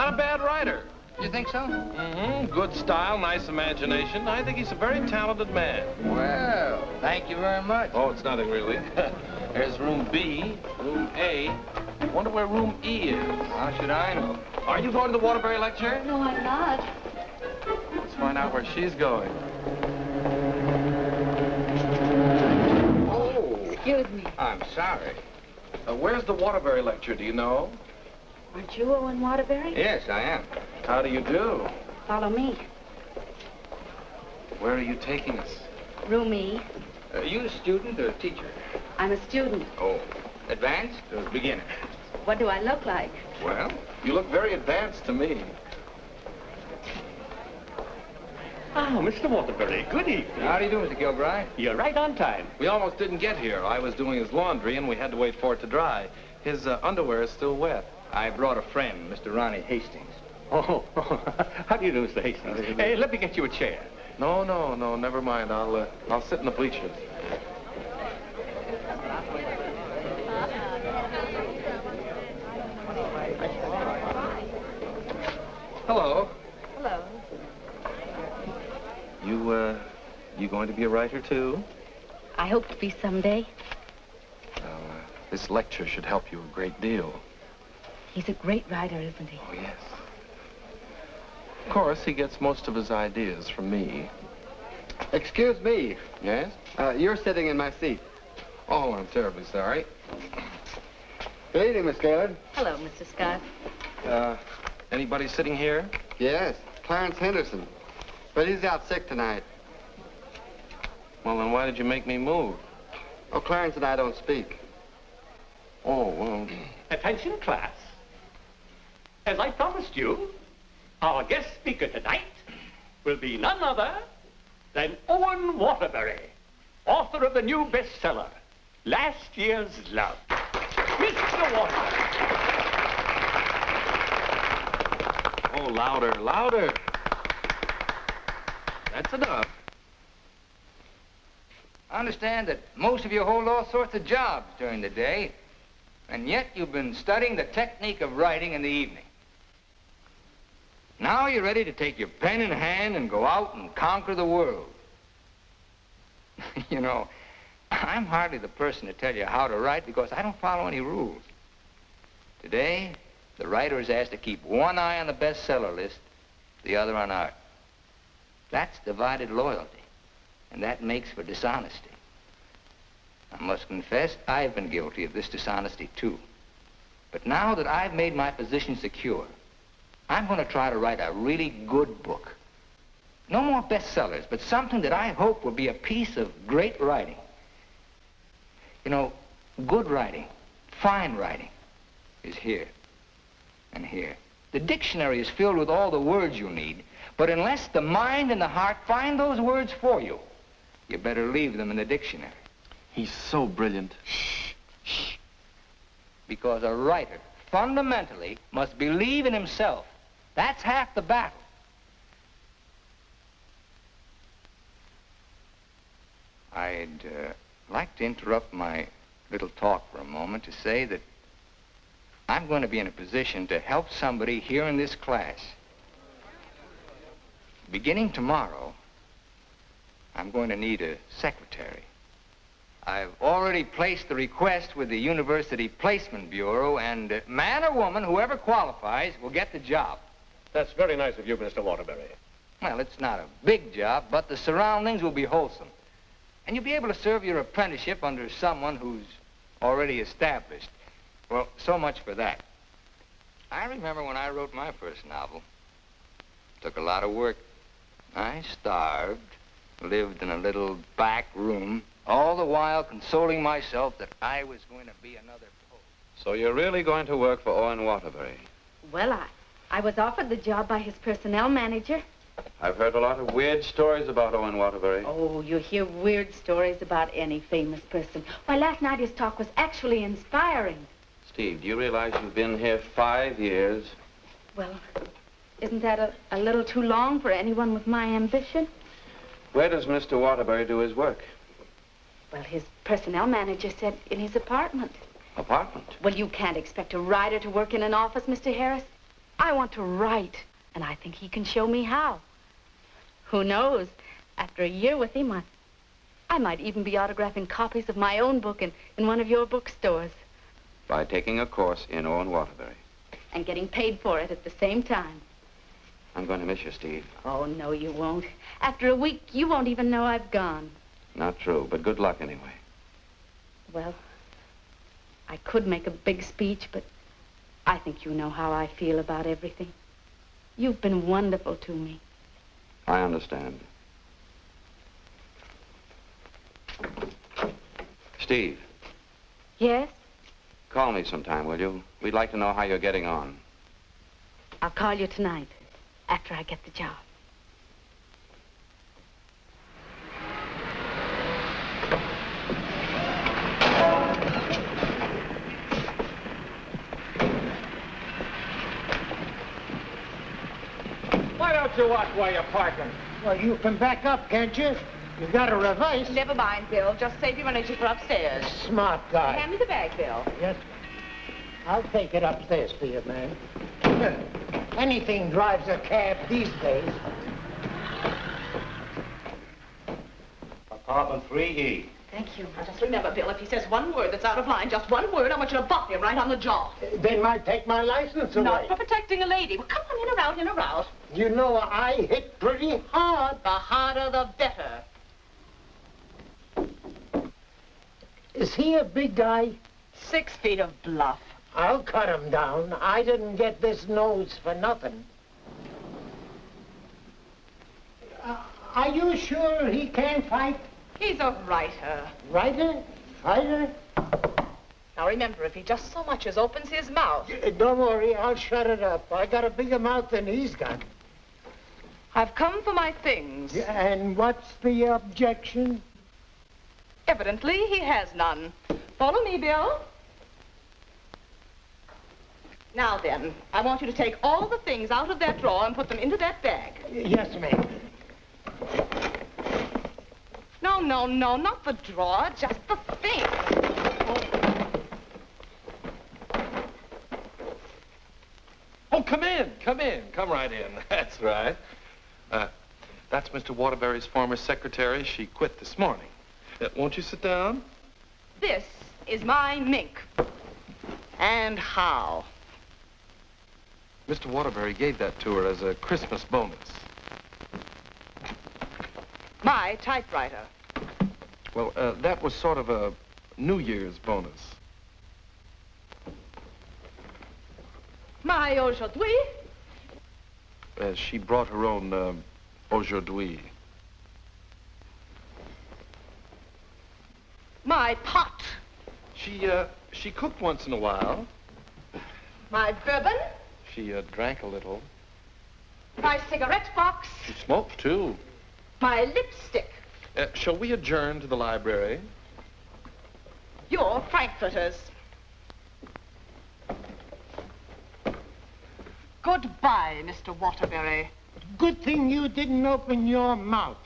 Not a bad writer. You think so? Mm-hmm. Good style, nice imagination. I think he's a very talented man. Well, thank you very much. Oh, it's nothing really. There's room B, room A. Wonder where room E is. How should I know? Are you going to the Waterbury lecture? No, I'm not. Let's find out where she's going. Oh. Excuse me. I'm sorry. Where's the Waterbury lecture, do you know? Aren't you Owen Waterbury? Yes, I am. How do you do? Follow me. Where are you taking us? Room E. Are you a student or a teacher? I'm a student. Oh. Advanced or beginner? What do I look like? Well, You look very advanced to me. Oh, Mr. Waterbury, good evening. how do you do, Mr. Gilbride? You're right on time. We almost didn't get here. I was doing his laundry, and we had to wait for it to dry. His underwear is still wet. I brought a friend, Mr. Ronnie Hastings. Oh, how do you do, Mr. Hastings? Hey, let me get you a chair. No, never mind. I'll sit in the bleachers. Hello. Hello. You going to be a writer, too? I hope to be someday. Well, this lecture should help you a great deal. He's a great writer, isn't he? Oh, yes. Of course, he gets most of his ideas from me. Excuse me. Yes? You're sitting in my seat. Oh, I'm terribly sorry. Good evening, Miss Gaylord. Hello, Mr. Scott. Anybody sitting here? Yes, Clarence Henderson. But he's out sick tonight. Well, then why did you make me move? Oh, Clarence and I don't speak. Oh, well... Attention, class. As I promised you, our guest speaker tonight will be none other than Owen Waterbury, author of the new bestseller, Last Year's Love. Mr. Waterbury. Oh, louder, louder. That's enough. I understand that most of you hold all sorts of jobs during the day, and yet you've been studying the technique of writing in the evening. Now you're ready to take your pen in hand and go out and conquer the world. You know, I'm hardly the person to tell you how to write because I don't follow any rules. Today, the writer is asked to keep one eye on the bestseller list, the other on art. That's divided loyalty, and that makes for dishonesty. I must confess, I've been guilty of this dishonesty, too. But now that I've made my position secure, I'm going to try to write a really good book. No more bestsellers, but something that I hope will be a piece of great writing. You know, good writing, fine writing, is here and here. The dictionary is filled with all the words you need, but unless the mind and the heart find those words for you, you better leave them in the dictionary. He's so brilliant. Shh, shh. Because a writer, fundamentally, must believe in himself. That's half the battle. I'd like to interrupt my little talk for a moment to say that I'm going to be in a position to help somebody here in this class. Beginning tomorrow, I'm going to need a secretary. I've already placed the request with the University Placement Bureau, and man or woman, whoever qualifies, will get the job. That's very nice of you, Mr. Waterbury. Well, it's not a big job, but the surroundings will be wholesome. And you'll be able to serve your apprenticeship under someone who's already established. Well, so much for that. I remember when I wrote my first novel. It took a lot of work. I starved, lived in a little back room, all the while consoling myself that I was going to be another poet. So you're really going to work for Owen Waterbury? Well, I was offered the job by his personnel manager. I've heard a lot of weird stories about Owen Waterbury. Oh, you hear weird stories about any famous person. Why, last night his talk was actually inspiring. Steve, do you realize you've been here 5 years? Well, isn't that a little too long for anyone with my ambition? Where does Mr. Waterbury do his work? Well, his personnel manager said in his apartment. Apartment? Well, you can't expect a writer to work in an office, Mr. Harris. I want to write, and I think he can show me how. Who knows? After a year with him, I might even be autographing copies of my own book in one of your bookstores. By taking a course in Owen Waterbury. And getting paid for it at the same time. I'm going to miss you, Steve. Oh, no, you won't. After a week, you won't even know I've gone. Not true, but good luck anyway. Well, I could make a big speech, but I think you know how I feel about everything. You've been wonderful to me. I understand. Steve. Yes? Call me sometime, will you? We'd like to know how you're getting on. I'll call you tonight, after I get the job. Why don't you watch while you're parking? Well, you can back up, can't you? You got a reverse. Never mind, Bill. Just save your energy for upstairs. Smart guy. Hand me the bag, Bill. Yes. I'll take it upstairs for you, man. Anything drives a cab these days. Apartment 3E. Thank you. Now, just remember, Bill, if he says one word that's out of line, just one word, I want you to bop him right on the jaw. They might take my license away. Not for protecting a lady. Well, come on, in or out, in or out. You know, I hit pretty hard. The harder, the better. Is he a big guy? 6 feet of bluff. I'll cut him down. I didn't get this nose for nothing. Are you sure he can fight? He's a writer. Writer? Fighter? Now, remember, if he just so much as opens his mouth... Don't worry, I'll shut it up. I got a bigger mouth than he's got. I've come for my things. And what's the objection? Evidently, he has none. Follow me, Bill. Now then, I want you to take all the things out of that drawer and put them into that bag. Yes, ma'am. No, not the drawer, just the thing. Oh, come in. Come right in. That's right. That's Mr. Waterbury's former secretary. She quit this morning. Won't you sit down? This is my mink. And how? Mr. Waterbury gave that to her as a Christmas bonus. My typewriter. Well, that was sort of a New Year's bonus. My aujourd'hui. She brought her own aujourd'hui. My pot. She cooked once in a while. My bourbon. She drank a little. My cigarette box. She smoked, too. My lipstick. Shall we adjourn to the library? Your frankfurters. Goodbye, Mr. Waterbury. Good thing you didn't open your mouth.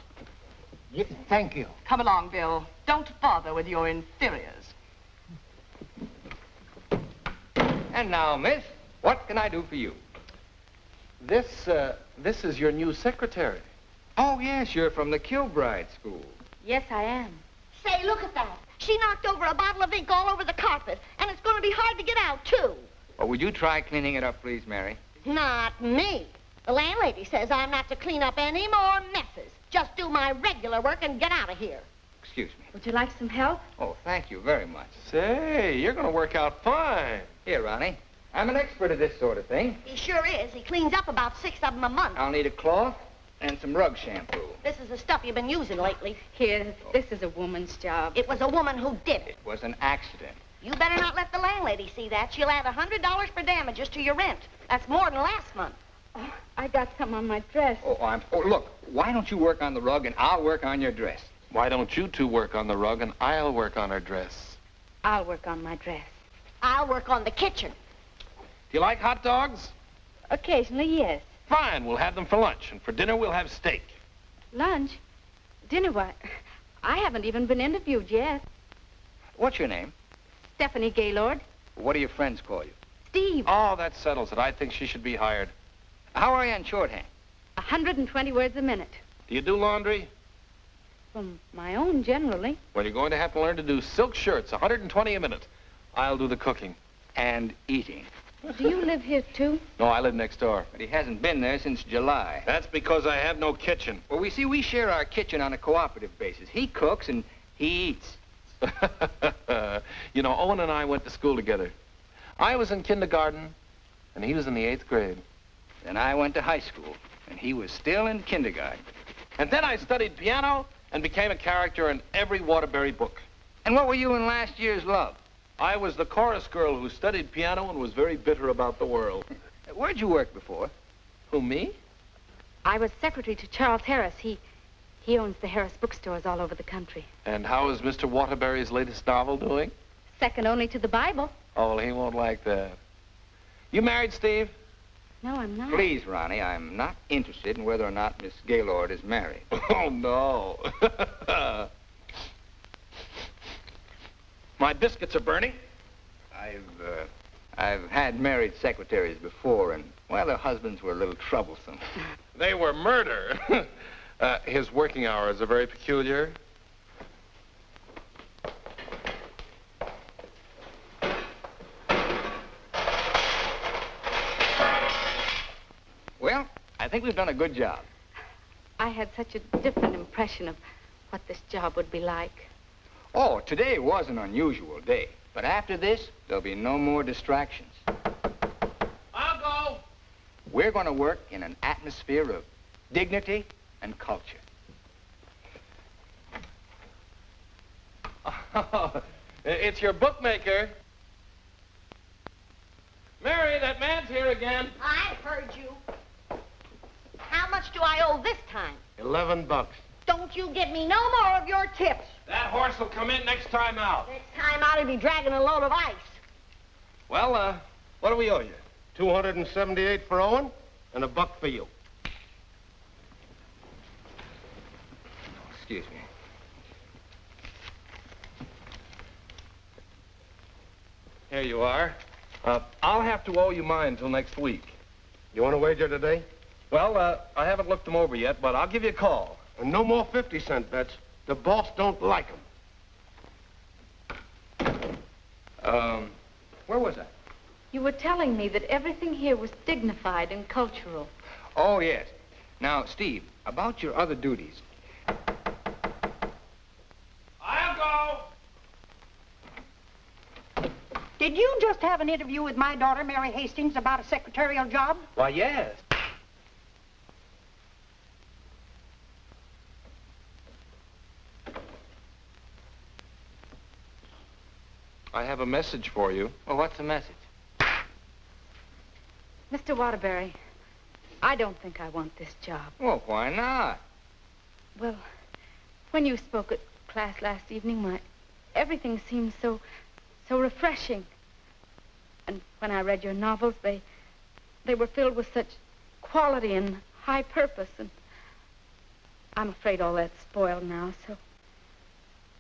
Thank you. Come along, Bill. Don't bother with your inferiors. And now, miss, what can I do for you? This is your new secretary. Oh, yes, you're from the Kilbride School. Yes, I am. Say, look at that. She knocked over a bottle of ink all over the carpet, and it's going to be hard to get out, too. Oh, would you try cleaning it up, please, Mary? Not me. The landlady says I'm not to clean up any more messes. Just do my regular work and get out of here. Excuse me. Would you like some help? Oh, thank you very much. Say, you're going to work out fine. Here, Ronnie. I'm an expert at this sort of thing. He sure is. He cleans up about 6 of them a month. I'll need a cloth and some rug shampoo. This is the stuff you've been using lately. Here, this is a woman's job. It was a woman who did it. It was an accident. You better not let the landlady see that. She'll add $100 for damages to your rent. That's more than last month. Oh, I got some on my dress. Oh, look, why don't you work on the rug and I'll work on your dress? Why don't you two work on the rug and I'll work on her dress? I'll work on my dress. I'll work on the kitchen. Do you like hot dogs? Occasionally, yes. Fine, we'll have them for lunch, and for dinner we'll have steak. Lunch? Dinner, why? I haven't even been interviewed yet. What's your name? Stephanie Gaylord. What do your friends call you? Steve. Oh, that settles it. I think she should be hired. How are you on shorthand? 120 words a minute. Do you do laundry? From my own, generally. Well, you're going to have to learn to do silk shirts, 120 a minute. I'll do the cooking. And eating. Do you live here, too? No, I live next door. But he hasn't been there since July. That's because I have no kitchen. Well, we share our kitchen on a cooperative basis. He cooks and he eats. You know, Owen and I went to school together. I was in kindergarten, and he was in the 8th grade. Then I went to high school, and he was still in kindergarten. And then I studied piano and became a character in every Waterbury book. And what were you in last year's Love? I was the chorus girl who studied piano and was very bitter about the world. Where'd you work before? Who, me? I was secretary to Charles Harris. He owns the Harris bookstores all over the country. And how is Mr. Waterbury's latest novel doing? Second only to the Bible. Oh, well, he won't like that. You married, Steve? No, I'm not. Please, Ronnie, I'm not interested in whether or not Miss Gaylord is married. Oh, no. My biscuits are burning. I've had married secretaries before, and, well, their husbands were a little troublesome. They were murder. His working hours are very peculiar. Well, I think we've done a good job. I had such a different impression of what this job would be like. Oh, today was an unusual day. But after this, there'll be no more distractions. I'll go. We're going to work in an atmosphere of dignity and culture. Oh, it's your bookmaker. Mary, that man's here again. I heard you. How much do I owe this time? $11. Don't you give me no more of your tips. That horse will come in next time out. Next time I'll be dragging a load of ice. Well, what do we owe you? $278 for Owen and $1 for you. Excuse me. Here you are. I'll have to owe you mine till next week. You want to wager today? Well, I haven't looked them over yet, but I'll give you a call. And no more 50-cent bets. The boss don't like them. Where was I? You were telling me that everything here was dignified and cultural. Oh, yes. Now, Steve, about your other duties. I'll go. Did you just have an interview with my daughter, Mary Hastings, about a secretarial job? Why, yes. I have a message for you. Well, what's the message? Mr. Waterbury, I don't think I want this job. Well, why not? Well, when you spoke at class last evening, everything seemed so refreshing. And when I read your novels, they were filled with such quality and high purpose. And I'm afraid all that's spoiled now, so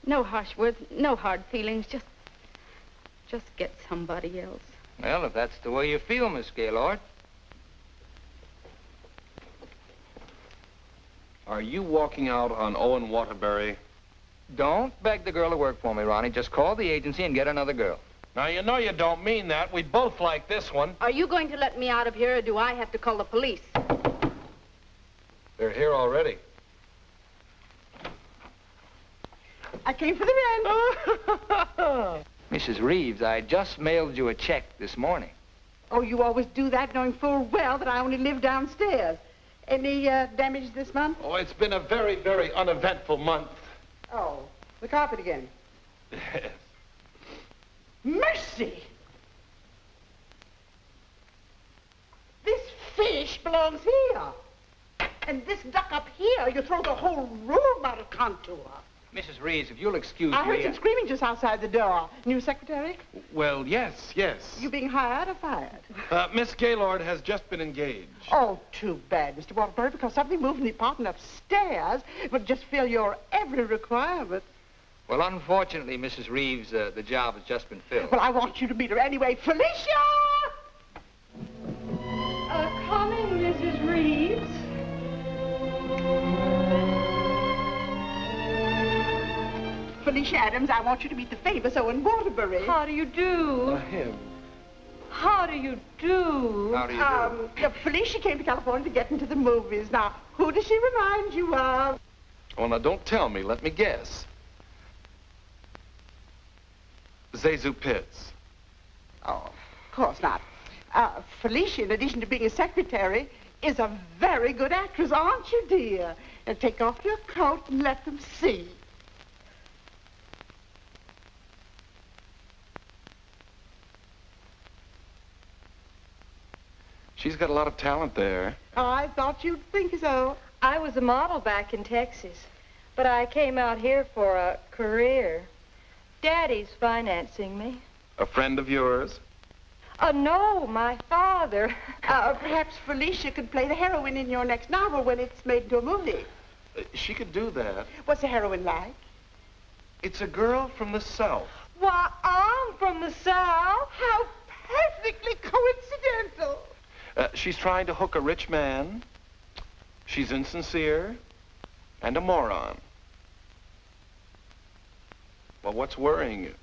no harsh words, no hard feelings, just get somebody else. Well, if that's the way you feel, Miss Gaylord. Are you walking out on Owen Waterbury? Don't beg the girl to work for me, Ronnie. Just call the agency and get another girl. Now, you know you don't mean that. We both like this one. Are you going to let me out of here, or do I have to call the police? They're here already. I came for the rent. Mrs. Reeves, I just mailed you a check this morning. Oh, you always do that, knowing full well that I only live downstairs. Any damage this month? Oh, it's been a very, very uneventful month. Oh, the carpet again. Yes. Mercy! This fish belongs here. And this duck up here, you throw the whole room out of contour. Mrs. Reeves, if you'll excuse me... I heard some screaming just outside the door. New secretary? Well, yes. You being hired or fired? Miss Gaylord has just been engaged. Oh, too bad, Mr. Waterbury, because something moved in the apartment upstairs would just fill your every requirement. Well, unfortunately, Mrs. Reeves, the job has just been filled. Well, I want you to meet her anyway. Felicia! Felicia Adams. I want you to meet the famous Owen Waterbury. How do you do? Him. How do you do? How do you do? Felicia came to California to get into the movies. Now, who does she remind you of? Oh, now, don't tell me. Let me guess. Zazu Pitts. Oh, of course not. Felicia, in addition to being a secretary, is a very good actress, aren't you, dear? Now, take off your coat and let them see. She's got a lot of talent there. I thought you'd think so. I was a model back in Texas, but I came out here for a career. Daddy's financing me. A friend of yours? No, my father. Perhaps Felicia could play the heroine in your next novel when it's made into a movie. She could do that. What's the heroine like? It's a girl from the South. Why, I'm from the South. How perfectly coincidental. She's trying to hook a rich man. She's insincere and a moron. Well, what's worrying you?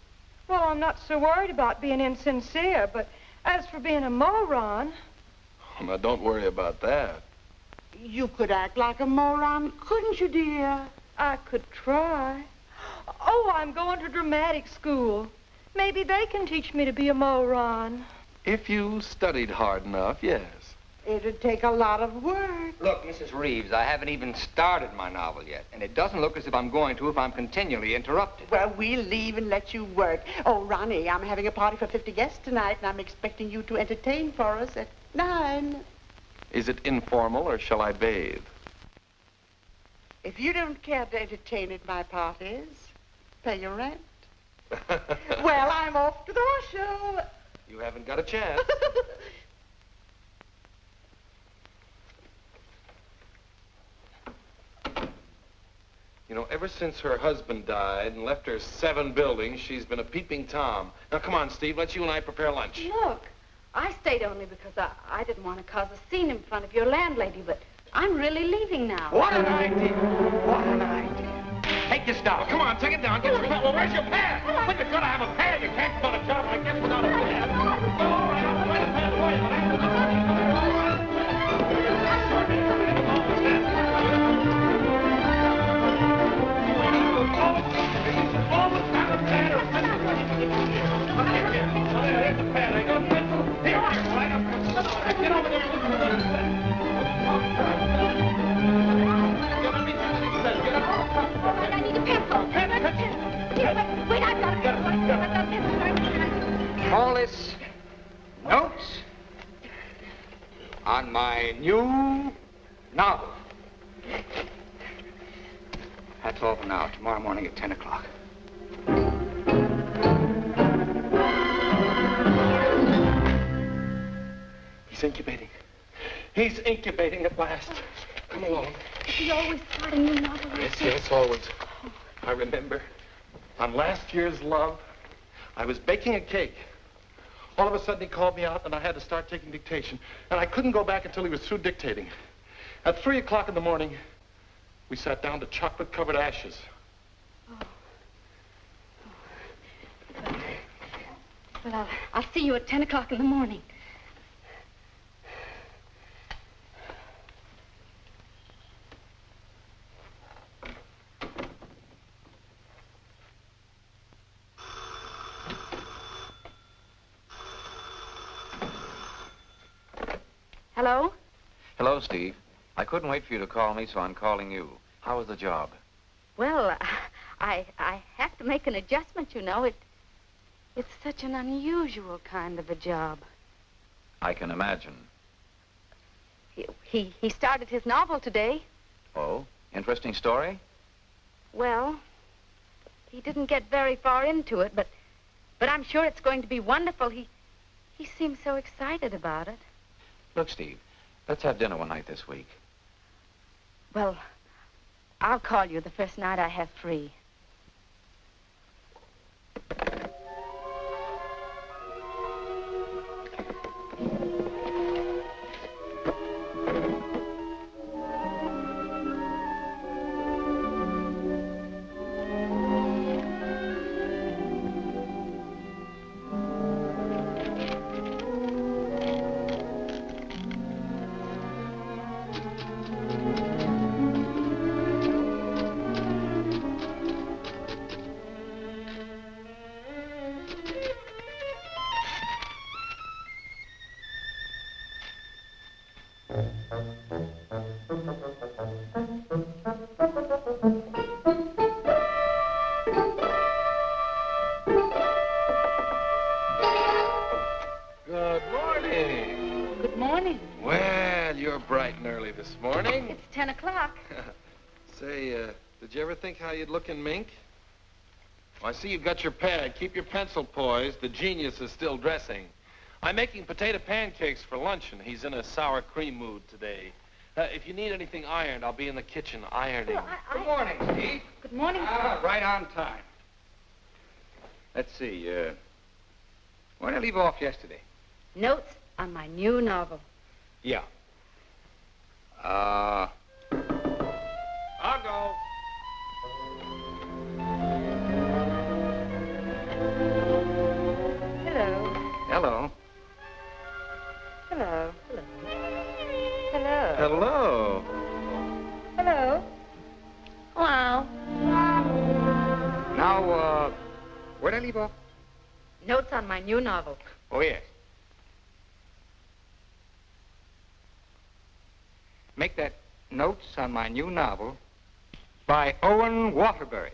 Well, I'm not so worried about being insincere, but as for being a moron... Oh, now, don't worry about that. You could act like a moron, couldn't you, dear? I could try. Oh, I'm going to dramatic school. Maybe they can teach me to be a moron. If you studied hard enough, yes. It'd take a lot of work. Look, Mrs. Reeves, I haven't even started my novel yet, and it doesn't look as if I'm going to if I'm continually interrupted. Well, we'll leave and let you work. Oh, Ronnie, I'm having a party for 50 guests tonight, and I'm expecting you to entertain for us at 9. Is it informal, or shall I bathe? If you don't care to entertain at my parties, pay your rent. Well, I'm off to the horse show. You haven't got a chance. You know, ever since her husband died and left her 7 buildings, she's been a peeping Tom. Now, come on, Steve, let's you and I prepare lunch. Look, I stayed only because I didn't want to cause a scene in front of your landlady, but I'm really leaving now. What an idea! What an idea! Take this down. Come on, take it down. Get your pad. Well, where's your pad? Well, you've got to have a pad. You can't start a job like this without a pad. All right, I'll find a pad for you, but Get over there. I need a pencil. Wait, I've got a pencil. Call this notes on my new novel. That's all for now. Tomorrow morning at 10 o'clock. He's incubating. He's incubating at last. Come along. He always start a new novel. Yes, always. I remember on last year's Love, I was baking a cake. All of a sudden, he called me out, and I had to start taking dictation. And I couldn't go back until he was through dictating. At 3 o'clock in the morning, we sat down to chocolate-covered ashes. Well, I'll see you at 10 o'clock in the morning. Hello? Hello, Steve. I couldn't wait for you to call me, so I'm calling you. How was the job? Well, I have to make an adjustment, you know. It's such an unusual kind of a job. I can imagine. He started his novel today. Oh, interesting story? Well, he didn't get very far into it, but I'm sure it's going to be wonderful. He seems so excited about it. Look, Steve, let's have dinner one night this week. Well, I'll call you the first night I have free. early this morning. It's 10 o'clock. Say, did you ever think how you'd look in mink? Well, I see you've got your pad. Keep your pencil poised. The genius is still dressing. I'm making potato pancakes for luncheon. He's in a sour cream mood today. If you need anything ironed, I'll be in the kitchen ironing. Well, Good morning, Steve. Good morning. Right on time. Let's see, where did I leave off yesterday? Notes on my new novel. Yeah. I'll go. Hello. Hello. Hello. Hello. Hello. Hello. Hello. Now, where did I leave off? Notes on my new novel. Oh, yes. Make that notes on my new novel by Owen Waterbury.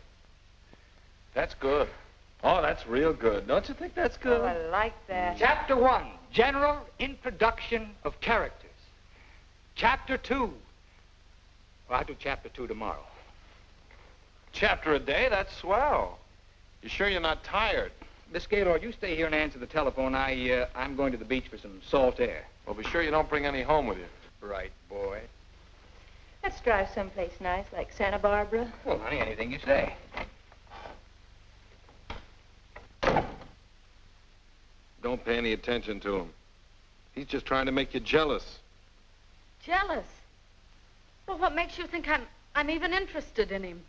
That's good. Oh, that's real good. Don't you think that's good? Oh, I like that. Chapter 1, General Introduction of Characters. Chapter 2. Well, I'll do Chapter 2 tomorrow. Chapter a day? That's swell. You sure you're not tired? Miss Gaylord, you stay here and answer the telephone. I'm going to the beach for some salt air. Well, be sure you don't bring any home with you. Right, boy. Let's drive someplace nice, like Santa Barbara. Well, honey, anything you say. Don't pay any attention to him. He's just trying to make you jealous. Jealous? Well, what makes you think I'm even interested in him?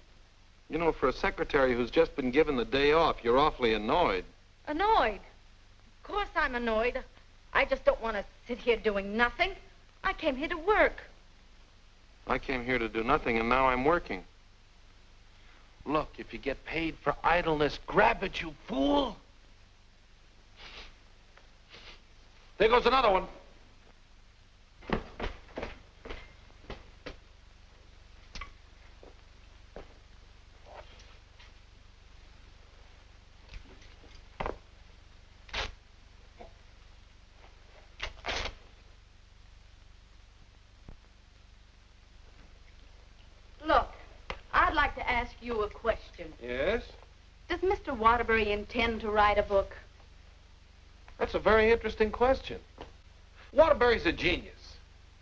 You know, for a secretary who's just been given the day off, you're awfully annoyed. Annoyed? Of course I'm annoyed. I just don't want to sit here doing nothing. I came here to work. I came here to do nothing, and now I'm working. Look, if you get paid for idleness, grab it, you fool. There goes another one. Look, I'd like to ask you a question. Yes? Does Mr. Waterbury intend to write a book? That's a very interesting question. Waterbury's a genius.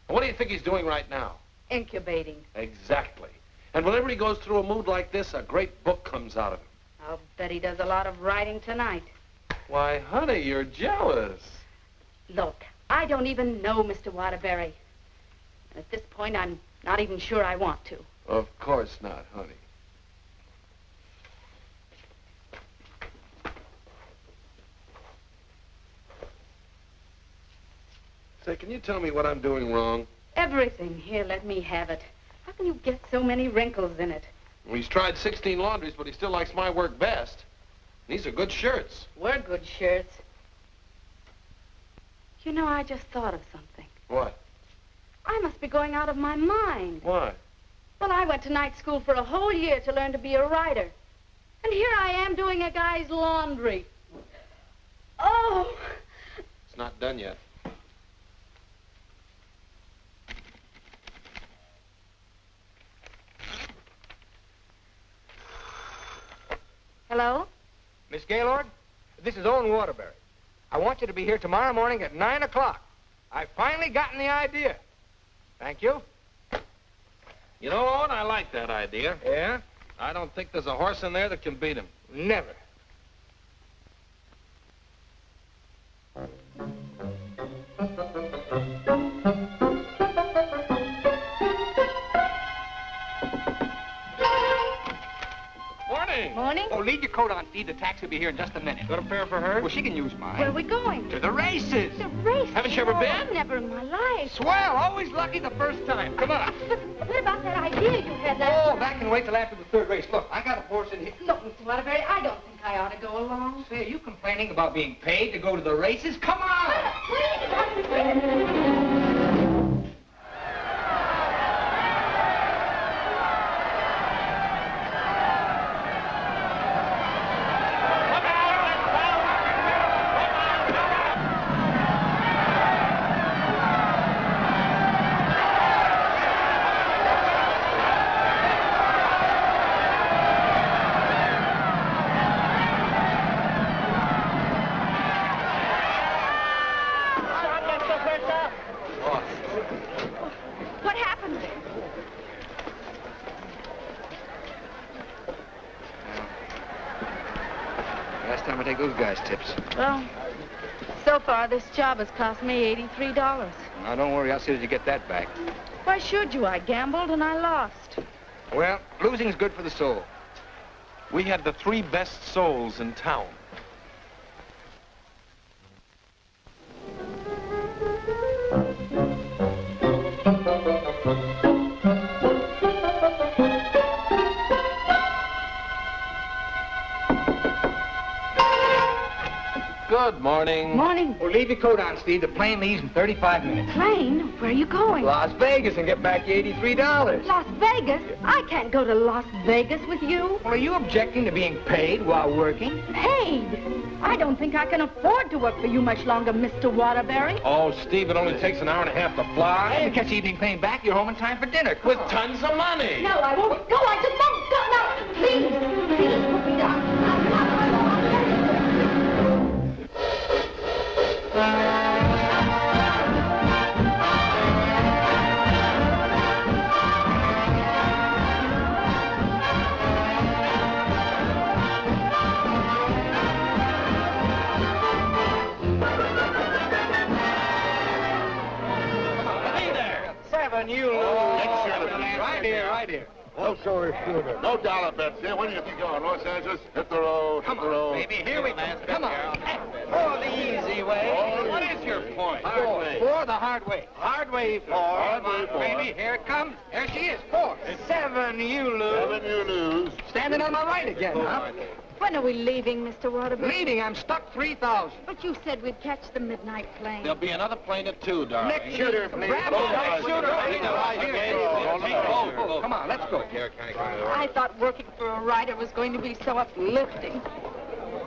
And what do you think he's doing right now? Incubating. Exactly. And whenever he goes through a mood like this, a great book comes out of him. I'll bet he does a lot of writing tonight. Why, honey, you're jealous. Look, I don't even know Mr. Waterbury. And at this point, I'm not even sure I want to. Of course not, honey. Say, can you tell me what I'm doing wrong? Everything. Here, let me have it. How can you get so many wrinkles in it? Well, he's tried 16 laundries, but he still likes my work best. These are good shirts. We're good shirts. You know, I just thought of something. What? I must be going out of my mind. Why? Well, I went to night school for a whole year to learn to be a writer. And here I am doing a guy's laundry. Oh! It's not done yet. Hello? Miss Gaylord, this is Owen Waterbury. I want you to be here tomorrow morning at 9 o'clock. I've finally gotten the idea. Thank you. You know, Owen, I like that idea. Yeah? I don't think there's a horse in there that can beat him. Never. Morning. Morning. Oh, leave your coat on, Steve. The taxi will be here in just a minute. Got a fare for her? Well, she can use mine. Where are we going? To the races. The race. Haven't you ever been? Never in my life. Swell. Always lucky the first time. Come on. But what about that idea you had last... Oh, that can wait till after the third race. Look, I got a horse in here. Look, Mr. Waterbury, I don't think I ought to go along. Say, are you complaining about being paid to go to the races? Come on! take those guys' tips. Well, so far this job has cost me $83. Now, don't worry. I'll see that you get that back. Why should you? I gambled and I lost. Well, losing's good for the soul. We had the 3 best souls in town. Good morning. Morning. Well, leave your coat on, Steve. The plane leaves in 35 minutes. Plane? Where are you going? Las Vegas and get back your $83. Las Vegas? I can't go to Las Vegas with you. Well, are you objecting to being paid while working? Paid? I don't think I can afford to work for you much longer, Mr. Waterbury. Oh, Steve, it only takes an hour and a half to fly. And to catch the evening plane back, you're home in time for dinner. With tons of money. No, I won't go. I just won't go. No, please. Please put me down. You right here, right here. Oh, sorry, shooter. No dollar bets here. Where do you think you're going? Los Angeles? Hit the road. Come hit the road. on, baby. Here we go. Come on. For the easy way. Oh, What is your point? Hard way. For the hard way. Hard way, 4. Hard way, 4. Baby, here it comes. There she is. 4. 7, you lose. 7, you lose. Standing on my right again, huh? When are we leaving, Mr. Waterbury? Leaving, I'm stuck 3,000. But you said we'd catch the midnight plane. There'll be another plane at 2, darling. Next shooter, please. Grab him. Next shooter. Come on, let's go. I thought working for a writer was going to be so uplifting.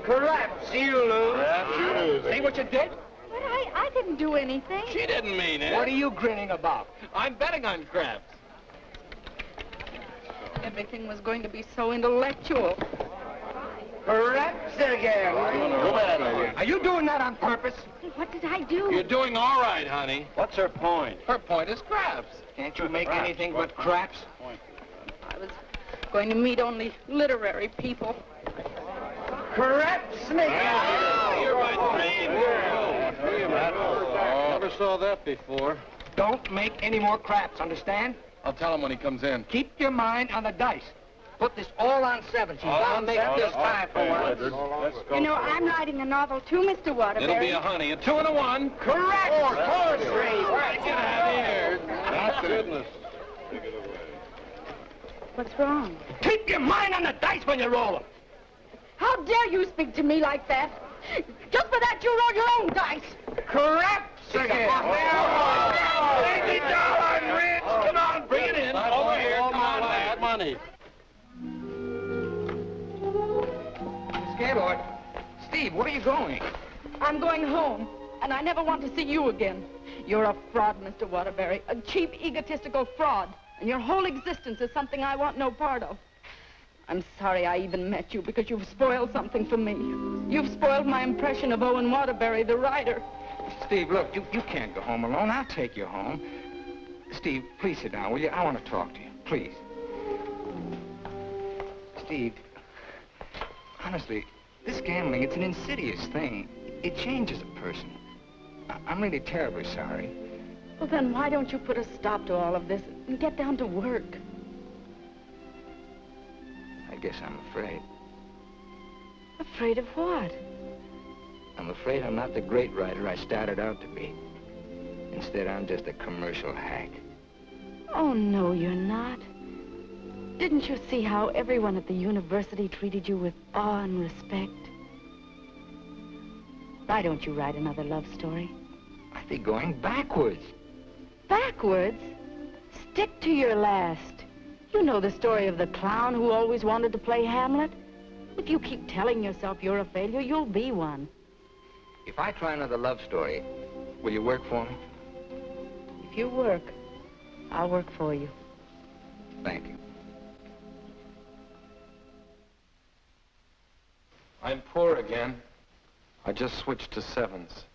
Correct. You lose. Perhaps you lose. See what you did? But I didn't do anything. She didn't mean it. What are you grinning about? I'm betting on craps. Everything was going to be so intellectual. Perhaps again. Go ahead, lady. Are you doing that on purpose? What did I do? You're doing all right, honey. What's her point? Her point is craps. Can't you make anything but craps? I was going to meet only literary people. Craps, Snake. You're my dream. Never saw that before. Don't make any more craps, understand? I'll tell him when he comes in. Keep your mind on the dice. Put this all on 7. She's gonna make this time for once. You know, I'm writing a novel too, Mr. Waterbury. It'll be a honey. A 2 and a 1. Correct. Horse race. Get out of here. That's goodness. What's wrong? Keep your mind on the dice when you roll them. How dare you speak to me like that? Just for that, you roll your own dice. Craps again. $80, Rich. Come on, bring it in. Over here. Come on, lad. Money. Gaylord. Steve, where are you going? I'm going home, and I never want to see you again. You're a fraud, Mr. Waterbury, a cheap, egotistical fraud, and your whole existence is something I want no part of. I'm sorry I even met you, because you've spoiled something for me. You've spoiled my impression of Owen Waterbury, the writer. Steve, look, you can't go home alone. I'll take you home. Steve, please sit down, will you? I want to talk to you, please. Steve, honestly, this gambling, it's an insidious thing. It changes a person. I'm really terribly sorry. Well, then why don't you put a stop to all of this and get down to work? I guess I'm afraid. Afraid of what? I'm afraid I'm not the great writer I started out to be. Instead, I'm just a commercial hack. Oh, no, you're not. Didn't you see how everyone at the university treated you with awe and respect? Why don't you write another love story? I'd be going backwards. Backwards? Stick to your last. You know the story of the clown who always wanted to play Hamlet? If you keep telling yourself you're a failure, you'll be one. If I try another love story, will you work for me? If you work, I'll work for you. Thank you. I'm poor again. I just switched to 7s.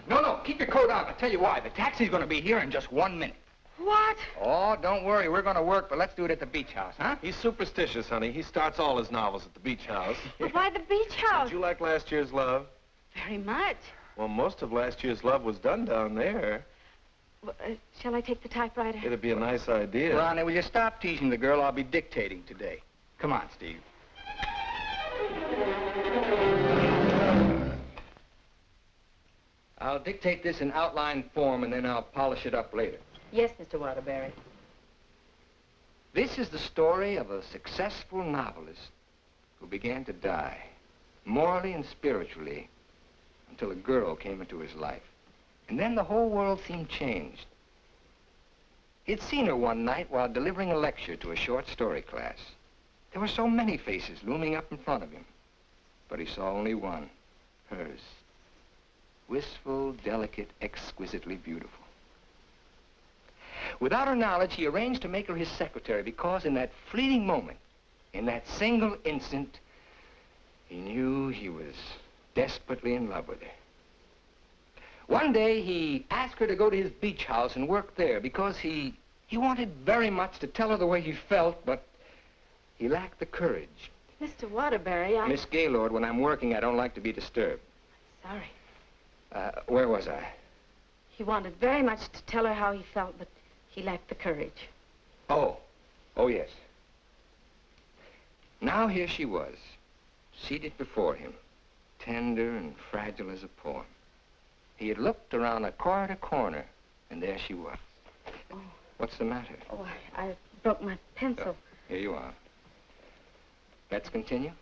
No, keep your coat on. I'll tell you why. The taxi's going to be here in just 1 minute. What? Oh, don't worry. We're going to work, but let's do it at the beach house, huh? He's superstitious, honey. He starts all his novels at the beach house. But why the beach house? Did you like last year's Love? Very much. Well, most of last year's Love was done down there. Well, shall I take the typewriter? It'd be a nice idea. Ronnie, will you stop teasing the girl? I'll be dictating today. Come on, Steve. I'll dictate this in outline form, and then I'll polish it up later. Yes, Mr. Waterbury. This is the story of a successful novelist who began to die, morally and spiritually, until a girl came into his life. And then the whole world seemed changed. He'd seen her one night while delivering a lecture to a short story class. There were so many faces looming up in front of him, but he saw only one, hers. Wistful, delicate, exquisitely beautiful. Without her knowledge, he arranged to make her his secretary because in that fleeting moment, in that single instant, he knew he was desperately in love with her. One day, he asked her to go to his beach house and work there because he wanted very much to tell her the way he felt, but he lacked the courage. Mr. Waterbury, Miss Gaylord, when I'm working, I don't like to be disturbed. Sorry. Where was I? He wanted very much to tell her how he felt, but he lacked the courage. Oh, yes. Now here she was, seated before him, tender and fragile as a poem. He had looked around a corner, and there she was. Oh. What's the matter? Oh, I broke my pencil. Here you are. Let's continue.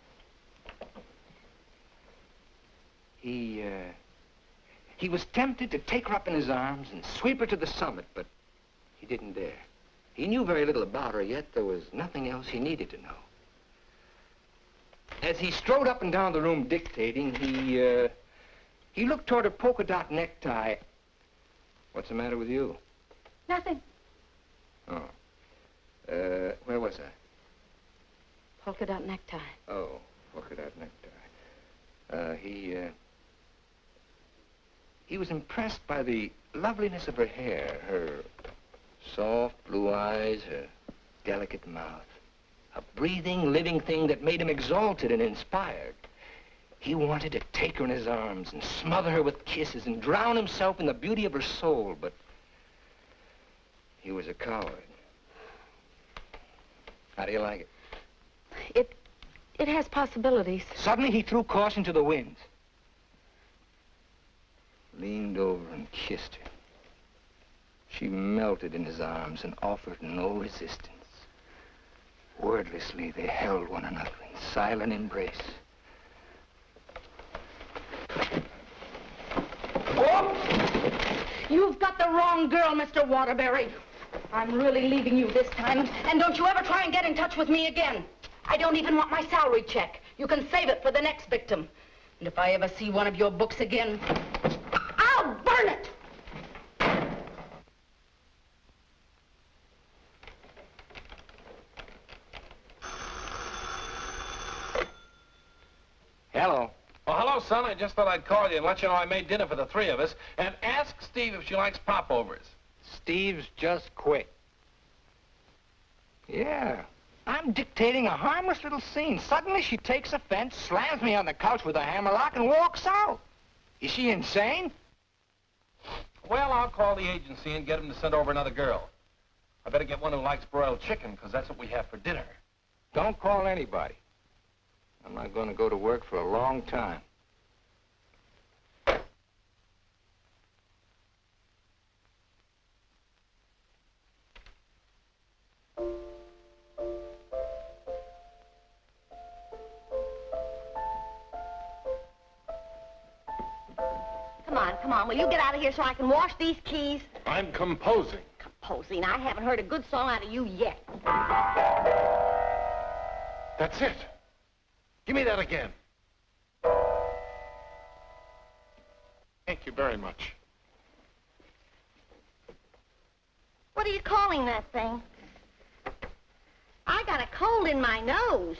He was tempted to take her up in his arms and sweep her to the summit, but he didn't dare. He knew very little about her, yet there was nothing else he needed to know. As he strode up and down the room dictating, he looked toward a polka dot necktie. What's the matter with you? Nothing. Oh. Where was I? Polka dot necktie. Oh, polka dot necktie. He was impressed by the loveliness of her hair, her soft blue eyes, her delicate mouth. A breathing, living thing that made him exalted and inspired. He wanted to take her in his arms and smother her with kisses and drown himself in the beauty of her soul, but he was a coward. How do you like it? It has possibilities. Suddenly he threw caution to the winds. Leaned over and kissed her. She melted in his arms and offered no resistance. Wordlessly, they held one another in silent embrace. Oh! You've got the wrong girl, Mr. Waterbury. I'm really leaving you this time, and don't you ever try and get in touch with me again. I don't even want my salary check. You can save it for the next victim. And if I ever see one of your books again, I'll burn it! Hello. Oh, hello, son. I just thought I'd call you and let you know I made dinner for the three of us. And ask Steve if she likes popovers. Steve's just quit. Yeah. I'm dictating a harmless little scene. Suddenly she takes offense, slams me on the couch with a hammerlock, and walks out. Is she insane? Well, I'll call the agency and get them to send over another girl. I better get one who likes broiled chicken, because that's what we have for dinner. Don't call anybody. I'm not going to go to work for a long time. Come on, will you get out of here so I can wash these keys? I'm composing. Composing? I haven't heard a good song out of you yet. That's it. Give me that again. Thank you very much. What are you calling that thing? I got a cold in my nose.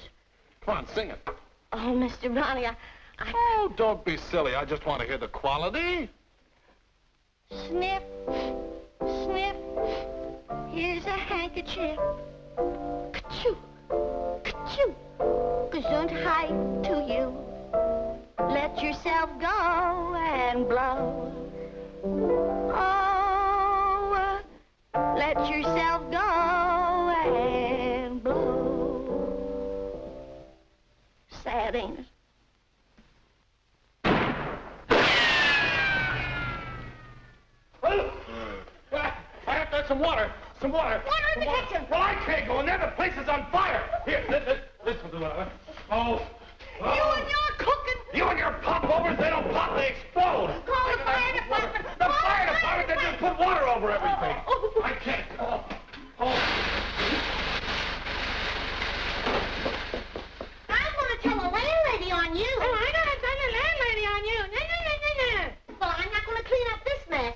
Come on, sing it. Oh, Mr. Ronnie, Oh, don't be silly. I just want to hear the quality. Sniff, sniff, here's a handkerchief. Ka-choo, ka-choo, gesundheit to you. Let yourself go and blow. Oh, let yourself go and blow. Sad, ain't it? I have to have some water. Some water. Water in the kitchen. Well, I can't go in there. The place is on fire. Here, listen to that. Oh. You and your cooking. You and your popovers, they don't pop, they explode. Call the fire department. The fire department, they just put water over everything. I can't. I'm going to tell the landlady on you. Oh, I'm going to tell the landlady on you. No. Well, I'm not going to clean up this mess.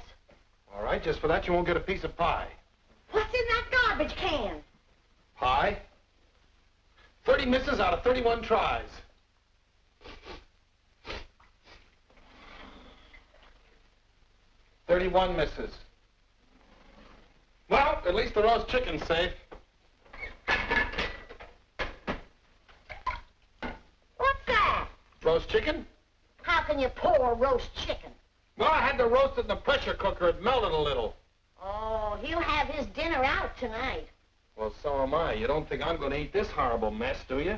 All right, just for that, you won't get a piece of pie. What's in that garbage can? Pie? 30 misses out of 31 tries. $31 misses. Well, at least the roast chicken's safe. What's that? Roast chicken? How can you pour roast chicken? Well, I had to roast it in the pressure cooker. It melted a little. Oh, he'll have his dinner out tonight. Well, so am I. You don't think I'm going to eat this horrible mess, do you?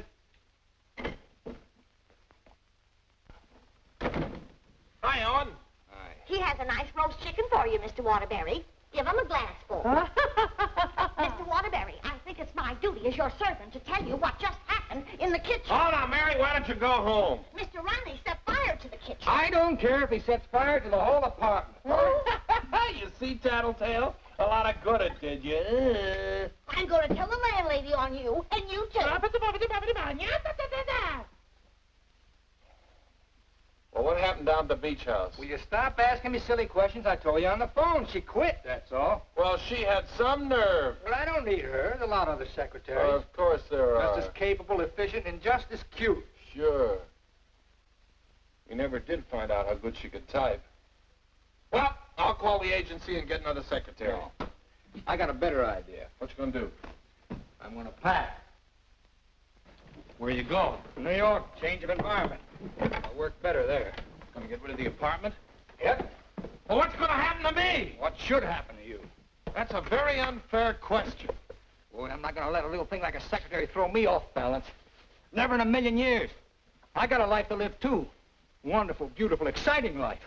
Hi, Owen. Hi. He has a nice roast chicken for you, Mr. Waterbury. Give him a glassful. Mr. Waterbury, I think it's my duty as your servant to tell you what just happened in the kitchen. Oh, now, Mary, why don't you go home? Mr. Ronnie set fire to the kitchen. I don't care if he sets fire to the whole apartment. You see, Tattletale? A lot of good it did you. I'm going to tell the landlady on you, and you too. Well, what happened down at the beach house? Will you stop asking me silly questions? I told you on the phone. She quit, that's all. Well, she had some nerve. Well, I don't need her. There's a lot of other secretaries. Of course there are. Just as capable, efficient, and just as cute. Sure. We never did find out how good she could type. Well, I'll call the agency and get another secretary. No. I got a better idea. What you gonna do? I'm gonna pack. Where you going? New York, change of environment. I'll work better there. Gonna get rid of the apartment? Yep. Well, what's gonna happen to me? What should happen to you? That's a very unfair question. Boy, I'm not gonna let a little thing like a secretary throw me off balance. Never in a million years. I got a life to live, too. Wonderful, beautiful, exciting life.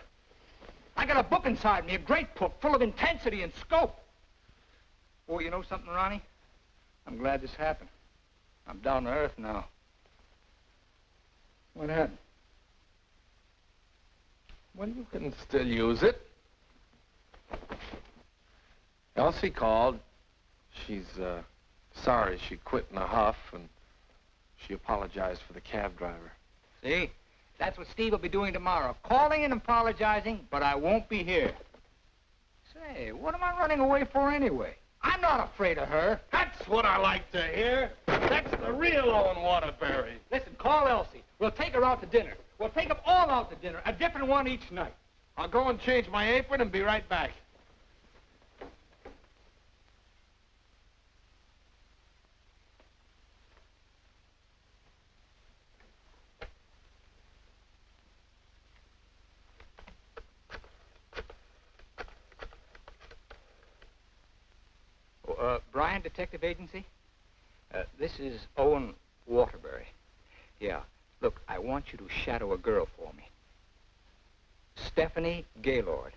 I got a book inside me, a great book, full of intensity and scope. Boy, you know something, Ronnie? I'm glad this happened. I'm down to earth now. What happened? Well, you can still use it. Elsie called. She's, sorry she quit in a huff, and she apologized for the cab driver. See? That's what Steve will be doing tomorrow. Calling and apologizing, but I won't be here. Say, what am I running away for anyway? I'm not afraid of her. That's what I like to hear. That's the real Owen Waterbury. Listen, call Elsie. We'll take her out to dinner. We'll take them all out to dinner, a different one each night. I'll go and change my apron and be right back. Bryan Detective Agency? This is Owen Waterbury. Yeah. Look, I want you to shadow a girl for me. Stephanie Gaylord.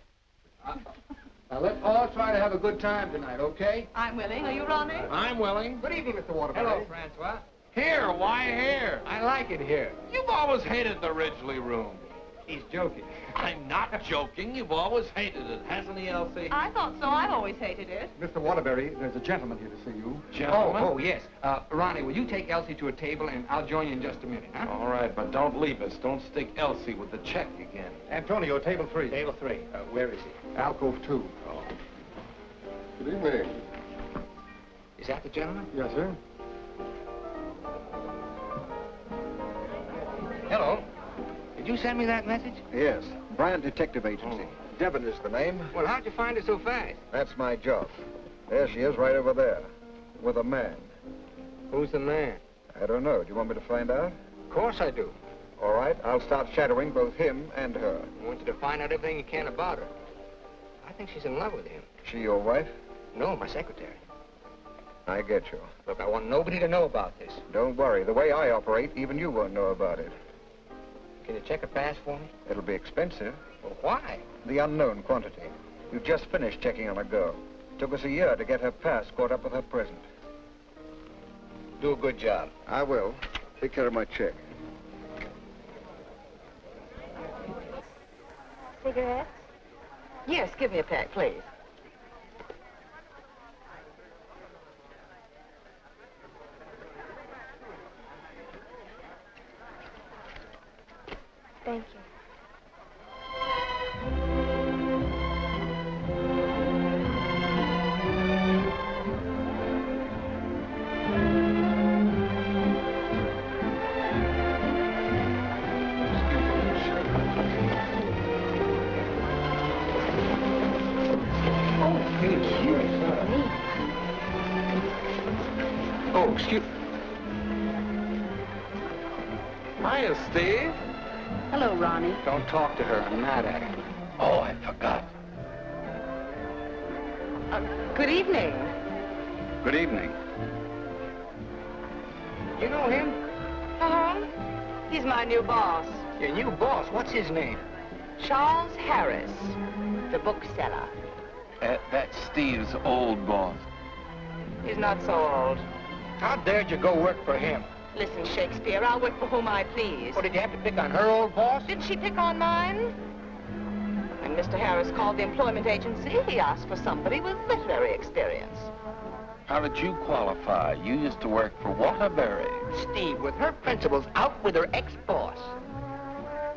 Now, let's all try to have a good time tonight, okay? I'm willing. Are you, Ronnie? I'm willing. Good evening, Mr. Waterbury. Hello, Francois. Here, why here? I like it here. You've always hated the Ridgely room. He's joking. I'm not joking. You've always hated it, hasn't he, Elsie? I thought so. I've always hated it. Mr. Waterbury, there's a gentleman here to see you. Gentlemen? Oh, yes. Ronnie, will you take Elsie to a table, and I'll join you in just a minute, huh? All right, but don't leave us. Don't stick Elsie with the check again. Antonio, table 3. Table 3. Where is he? Alcove 2. Oh. Good evening. Is that the gentleman? Yes, sir. Hello. Did you send me that message? Yes. Bryan Detective Agency. Devon is the name. Well, how'd you find her so fast? That's my job. There she is, right over there, with a man. Who's the man? I don't know. Do you want me to find out? Of course I do. All right, I'll start shadowing both him and her. I want you to find out everything you can about her. I think she's in love with him. She your wife? No, my secretary. I get you. Look, I want nobody to know about this. Don't worry. The way I operate, even you won't know about it. Can you check her pass for me? It'll be expensive. Well, why? The unknown quantity. You just finished checking on a girl. Took us a year to get her pass caught up with her present. Do a good job. I will. Take care of my check. Cigarettes? Yes, give me a pack, please. Thank you. Oh, excuse... Hiya, Steve. Hello, Ronnie. Don't talk to her. I'm mad at her. Oh, I forgot. Good evening. Good evening. You know him? Uh-huh. He's my new boss, Your new boss. What's his name? Charles Harris, the bookseller. That's Steve's old boss. He's not so old. How dared you go work for him? Listen, Shakespeare, I'll work for whom I please. What, did you have to pick on her old boss? Didn't she pick on mine? When Mr. Harris called the employment agency, he asked for somebody with literary experience. How did you qualify? You used to work for Waterbury. Steve, with her principals, out with her ex-boss.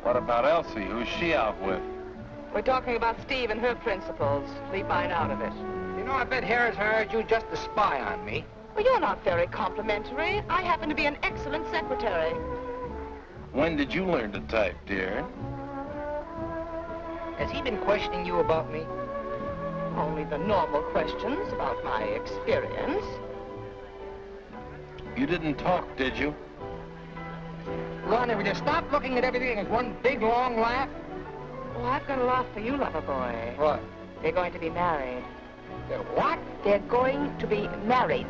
What about Elsie? Who's she out with? We're talking about Steve and her principals. Leave mine out of it. You know, I bet Harris hired you just to spy on me. Well, you're not very complimentary. I happen to be an excellent secretary. When did you learn to type, dear? Has he been questioning you about me? Only the normal questions about my experience. You didn't talk, did you? Ronnie, will you stop looking at everything as one big, long laugh? Oh, I've got a laugh for you, lover boy. What? They're going to be married. They're what? They're going to be married.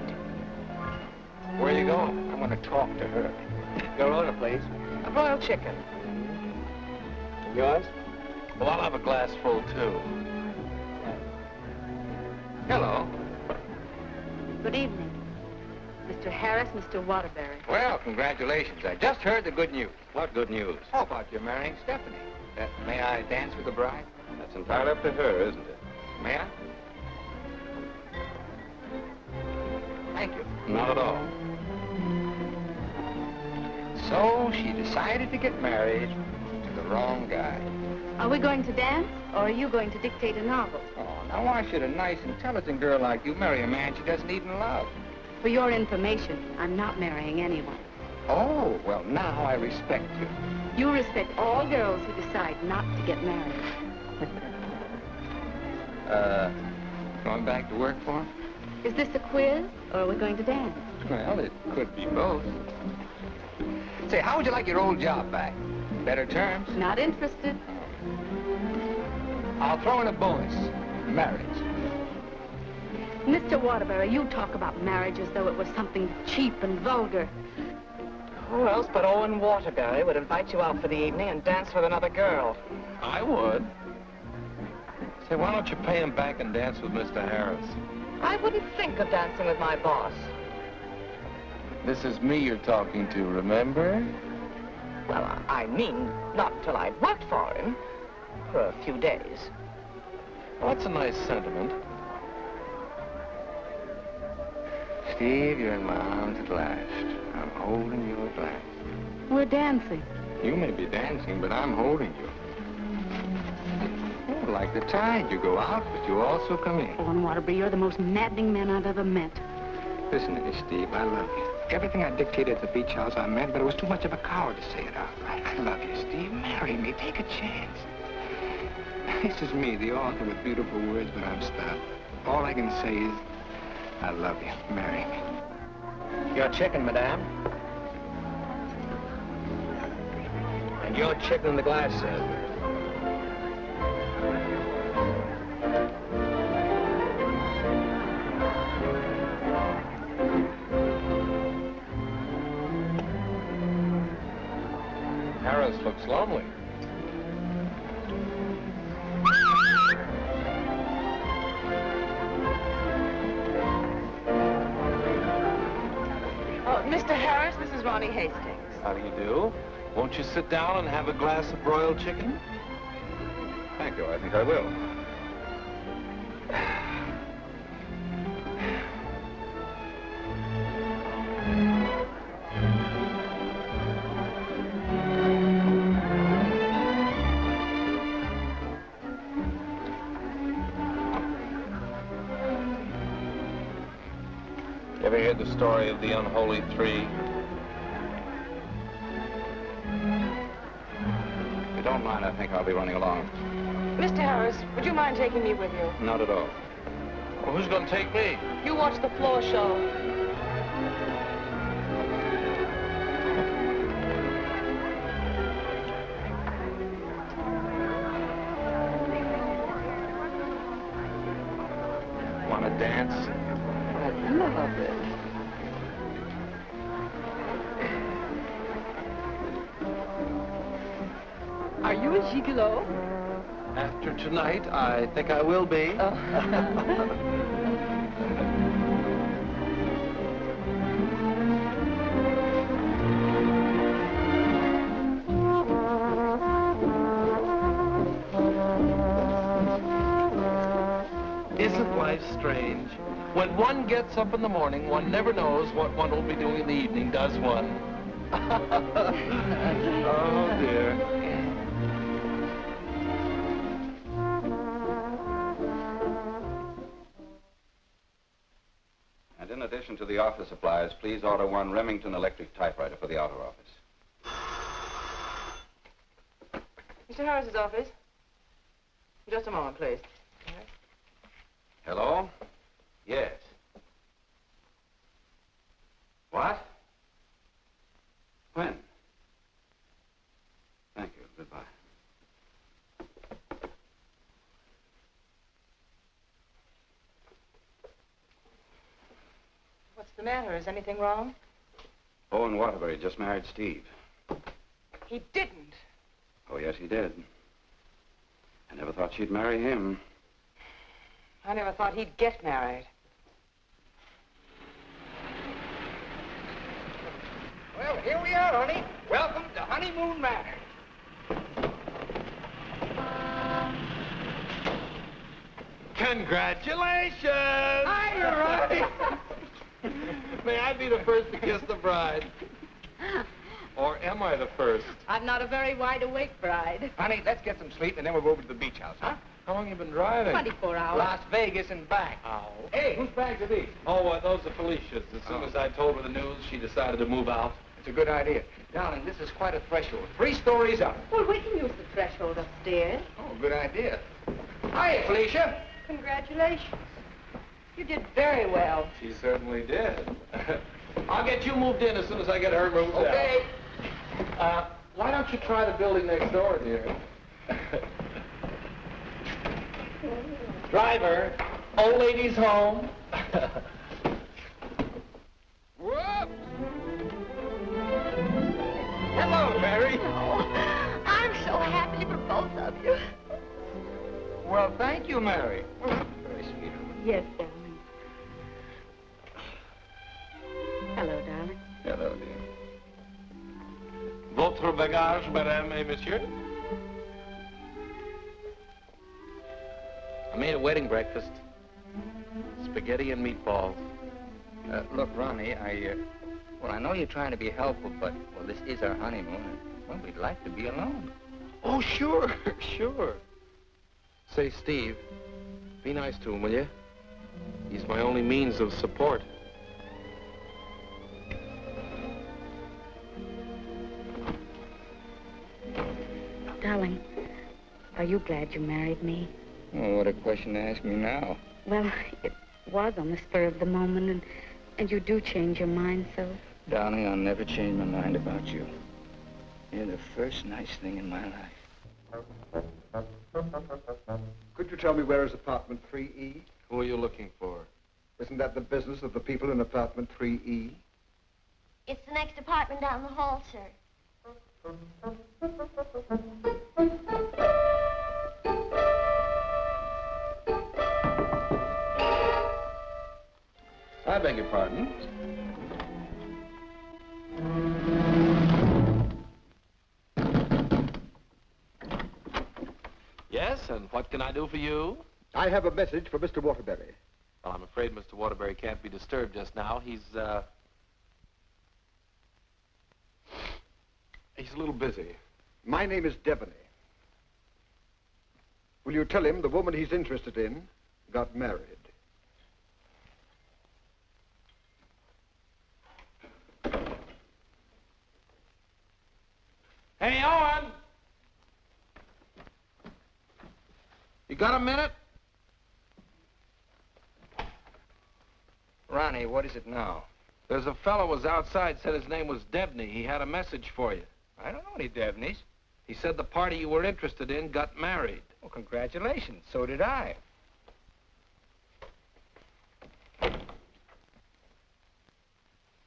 Where are you going? I'm going to talk to her. Your order, please. A broiled chicken. Yours? Well, I'll have a glass full, too. Hello. Good evening. Mr. Harris, Mr. Waterbury. Well, congratulations. I just heard the good news. What good news? How about you marrying Stephanie? May I dance with the bride? That's entirely up to her, isn't it? May I? Thank you. Not at all. So she decided to get married to the wrong guy. Are we going to dance, or are you going to dictate a novel? Oh, now why should a nice, intelligent girl like you marry a man she doesn't even love? For your information, I'm not marrying anyone. Oh, well, now I respect you. You respect all girls who decide not to get married. Going back to work for him? Is this a quiz, or are we going to dance? Well, it could be both. Say, how would you like your old job back? Better terms? Not interested. I'll throw in a bonus. Marriage. Mr. Waterbury, you talk about marriage as though it was something cheap and vulgar. Who else but Owen Waterbury would invite you out for the evening and dance with another girl? I would. Say, why don't you pay him back and dance with Mr. Harris? I wouldn't think of dancing with my boss. This is me you're talking to, remember? Well, I mean, not until I'd worked for him. For a few days. Well, that's a nice sentiment. Steve, you're in my arms at last. I'm holding you at last. We're dancing. You may be dancing, but I'm holding you. Oh, like the tide, you go out, but you also come in. Owen Waterbury, you're the most maddening man I've ever met. Listen to me, Steve, I love you. Everything I dictated at the beach house I meant, but it was too much of a coward to say it out. I love you, Steve. Marry me. Take a chance. This is me, the author with beautiful words, but I'm stopped. All I can say is, I love you. Marry me. Your chicken, madame. And your chicken in the glass, sir. Harris looks lonely. Oh, Mr. Harris, this is Ronnie Hastings. How do you do? Won't you sit down and have a glass of broiled chicken? Thank you. I think I will. Ever hear the story of the unholy three? If you don't mind, I think I'll be running along. Mr. Harris, would you mind taking me with you? Not at all. Well, who's going to take me? You watch the floor show. Want to dance? I love it. Are you a gigolo? After tonight, I think I will be. Isn't life strange? When one gets up in the morning, one never knows what one will be doing in the evening, does one? Oh, dear. And in addition to the office supplies, please order one Remington electric typewriter for the outer office. Mr. Harris's office. Just a moment, please. Hello? Yes. What? When? Thank you. Goodbye. What's the matter? Is anything wrong? Owen Waterbury just married Steve. He didn't. Oh, yes, he did. I never thought she'd marry him. I never thought he'd get married. Well, here we are, honey. Welcome to Honeymoon Manor. Congratulations! Hi, Ronnie. May I be the first to kiss the bride? Or am I the first? I'm not a very wide-awake bride. Honey, let's get some sleep, and then we'll go over to the beach house, huh? How long you been driving? 24 hours. Las Vegas and back. Oh. Hey, whose bags are these? Oh, those are Felicia's. As soon as I told her the news, she decided to move out. It's a good idea. Darling, this is quite a threshold. 3 stories up. Well, we can use the threshold upstairs. Oh, good idea. Hiya, Felicia. Congratulations. You did very well. She certainly did. I'll get you moved in as soon as I get her moved Okay. out. Why don't you try the building next door, dear? Driver, old lady's home. Whoop. Hello, Mary. Oh, I'm so happy for both of you. Well, thank you, Mary. Very sweet of you. Yes, darling. Hello, darling. Hello, dear. Votre bagage, madame et monsieur? I made a wedding breakfast. Spaghetti and meatballs. Look, Ronnie, well, I know you're trying to be helpful, but, well, this is our honeymoon, and, well, we'd like to be alone. Oh, sure, sure. Say, Steve, be nice to him, will you? He's my only means of support. Darling, Are you glad you married me? Oh, what a question to ask me now. Well, it was on the spur of the moment, and you do change your mind so. Darling, I'll never change my mind about you. You're the first nice thing in my life. Could you tell me where is apartment 3E? Who are you looking for? Isn't that the business of the people in apartment 3E? It's the next apartment down the hall, sir. I beg your pardon. Yes, and what can I do for you? I have a message for Mr. Waterbury. Well, I'm afraid Mr. Waterbury can't be disturbed just now. He's a little busy. My name is Devaney. Will you tell him the woman he's interested in got married? Hey, Owen! You got a minute? Ronnie, what is it now? There's a fellow was outside, said his name was Debney. He had a message for you. I don't know any Devneys. He said the party you were interested in got married. Well, congratulations. So did I.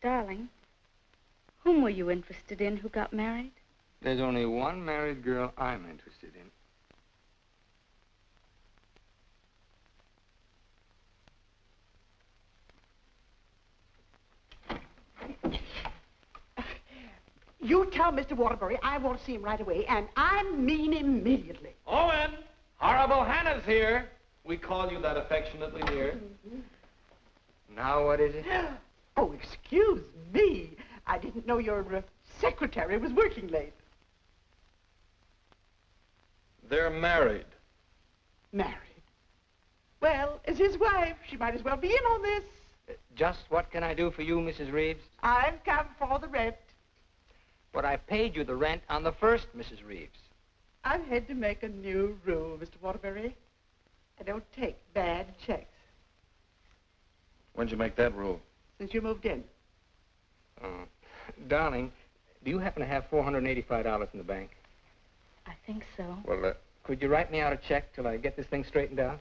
Darling, whom were you interested in who got married? There's only one married girl I'm interested in. You tell Mr. Waterbury I want to see him right away, and I mean immediately. Owen! Horrible Hannah's here. We call you that affectionately, dear. Now what is it? Oh, excuse me. I didn't know your secretary was working late. They're married. Married? Well, as his wife, she might as well be in on this. Just what can I do for you, Mrs. Reeves? I've come for the rent. But I paid you the rent on the first, Mrs. Reeves. I've had to make a new rule, Mr. Waterbury. I don't take bad checks. When'd you make that rule? Since you moved in. Darling, do you happen to have $485 in the bank? I think so. Well, could you write me out a check till I get this thing straightened out?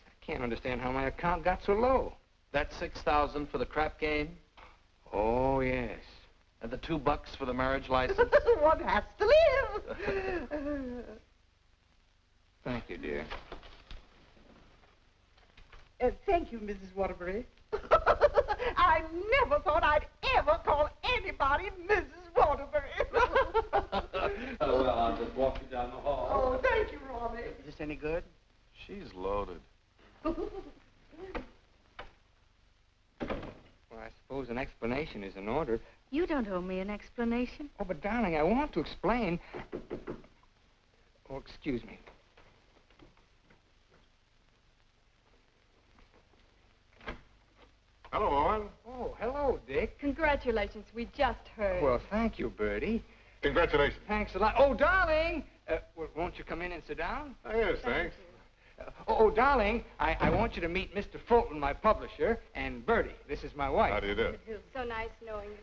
I can't understand how my account got so low. That's $6,000 for the crap game? Oh, yes. And the $2 for the marriage license? One has to live. Thank you, dear. Thank you, Mrs. Waterbury. I never thought I'd ever call anybody Mrs. Waterbury. Oh, well, I'll just walk you down the hall. Oh, thank you, Ronnie. Is this any good? She's loaded. Well, I suppose an explanation is in order. You don't owe me an explanation. Oh, but darling, I want to explain. Oh, excuse me. Hello, Owen. Oh, hello, Dick. Congratulations. We just heard. Well, thank you, Bertie. Congratulations. Thanks a lot. Oh, darling. Well, won't you come in and sit down? Oh, yes, thanks. Darling, I want you to meet Mr. Fulton, my publisher, and Bertie. This is my wife. How do you do? So nice knowing you.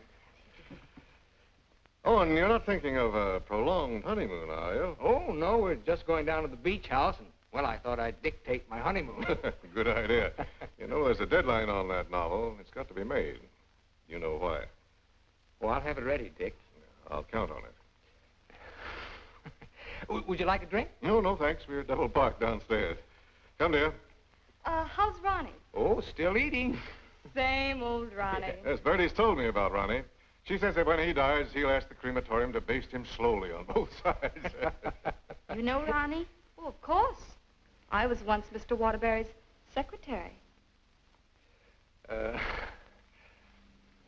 Owen, you're not thinking of a prolonged honeymoon, are you? Oh, no, we're just going down to the beach house, and, well, I thought I'd dictate my honeymoon. Good idea. You know, there's a deadline on that novel. It's got to be made. You know why. Well, I'll have it ready, Dick. I'll count on it. Would you like a drink? No, thanks. We're double parked downstairs. Come, dear. How's Ronnie? Oh, still eating. Same old Ronnie. Yes, Bertie's told me about Ronnie. She says that when he dies, he'll ask the crematorium to baste him slowly on both sides. You know Ronnie? Oh, of course. I was once Mr. Waterbury's secretary.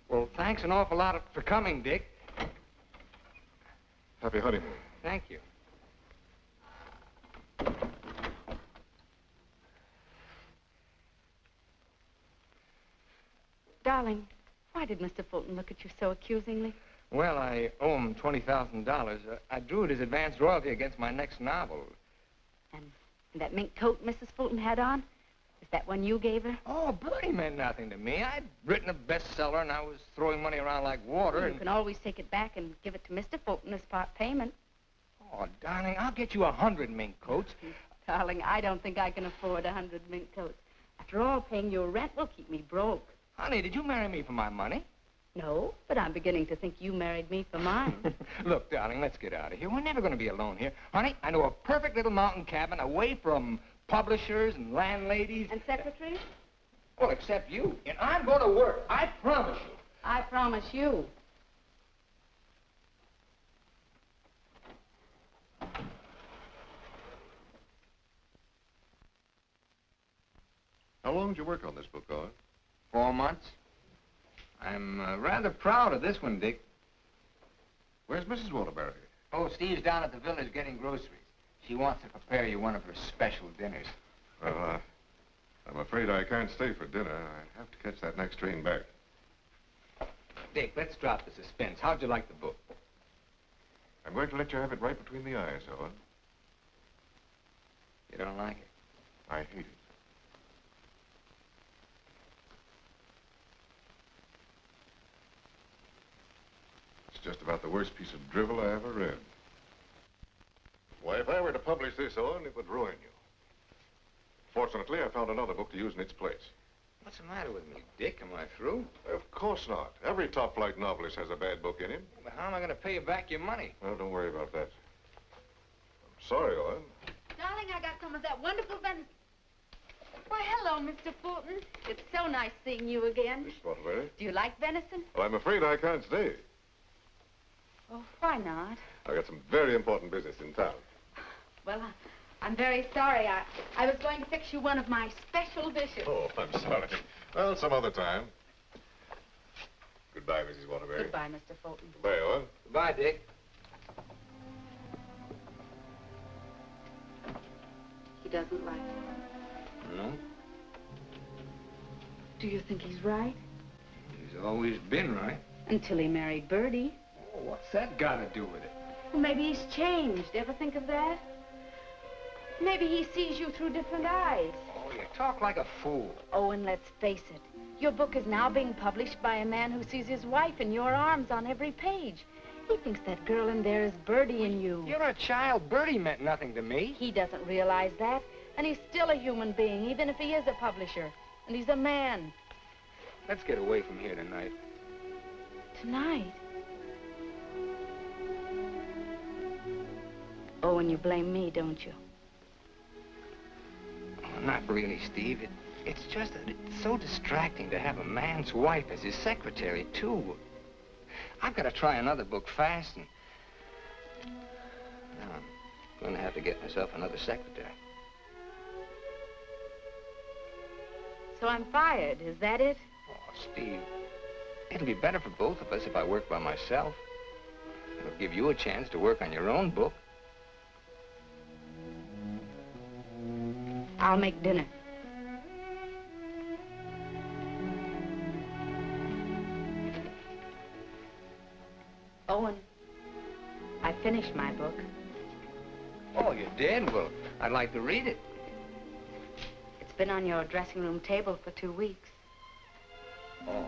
Well, thanks an awful lot for coming, Dick. Happy honeymoon. Thank you. Darling, why did Mr. Fulton look at you so accusingly? Well, I owe him $20,000. I drew it as advance royalty against my next novel. And that mink coat Mrs. Fulton had on? Is that one you gave her? Oh, Bertie meant nothing to me. I'd written a bestseller, and I was throwing money around like water. Well, you can always take it back and give it to Mr. Fulton as part payment. Oh, darling, I'll get you 100 mink coats. Darling, I don't think I can afford 100 mink coats. After all, paying your rent will keep me broke. Honey, did you marry me for my money? No, but I'm beginning to think you married me for mine. Look, darling, let's get out of here. We're never going to be alone here. Honey, I know a perfect little mountain cabin away from publishers and landladies. And secretaries? Well, except you. And I'm going to work. I promise you. I promise you. How long did you work on this book, Owen? 4 months. I'm rather proud of this one, Dick. Where's Mrs. Waterbury? Oh, Steve's down at the village getting groceries. She wants to prepare you one of her special dinners. Well, I'm afraid I can't stay for dinner. I have to catch that next train back. Dick, let's drop the suspense. How'd you like the book? I'm going to let you have it right between the eyes, Owen. You don't like it? I hate it. It's just about the worst piece of drivel I ever read. Why, if I were to publish this, Owen, it would ruin you. Fortunately, I found another book to use in its place. What's the matter with me, Dick? Am I through? Of course not. Every top-flight novelist has a bad book in him. But how am I going to pay you back your money? Well, don't worry about that. I'm sorry, Owen. Darling, I got some of that wonderful venison. Why, hello, Mr. Fulton. It's so nice seeing you again. Miss Waterbury? Do you like venison? Well, I'm afraid I can't stay. Oh, why not? I've got some very important business in town. Well, I'm very sorry. I was going to fix you one of my special dishes. Oh, I'm sorry. Well, some other time. Goodbye, Mrs. Waterbury. Goodbye, Mr. Fulton. Goodbye, Owen. Goodbye, Dick. He doesn't like it. No? Do you think he's right? He's always been right. Until he married Bertie. Oh, what's that got to do with it? Well, maybe he's changed. Ever think of that? Maybe he sees you through different eyes. Oh, you talk like a fool. Owen, let's face it. Your book is now being published by a man who sees his wife in your arms on every page. He thinks that girl in there is Bertie in you. You're a child. Bertie meant nothing to me. He doesn't realize that. And he's still a human being, even if he is a publisher. And he's a man. Let's get away from here tonight. Tonight? Owen, you blame me, don't you? Oh, not really, Steve. It's just that it's so distracting to have a man's wife as his secretary, too. I've got to try another book fast, and now I'm going to have to get myself another secretary. So I'm fired, is that it? Oh, Steve, it'll be better for both of us if I work by myself. It'll give you a chance to work on your own book. I'll make dinner. Owen, I finished my book. Oh, you did? Well, I'd like to read it. It's been on your dressing room table for 2 weeks. Oh.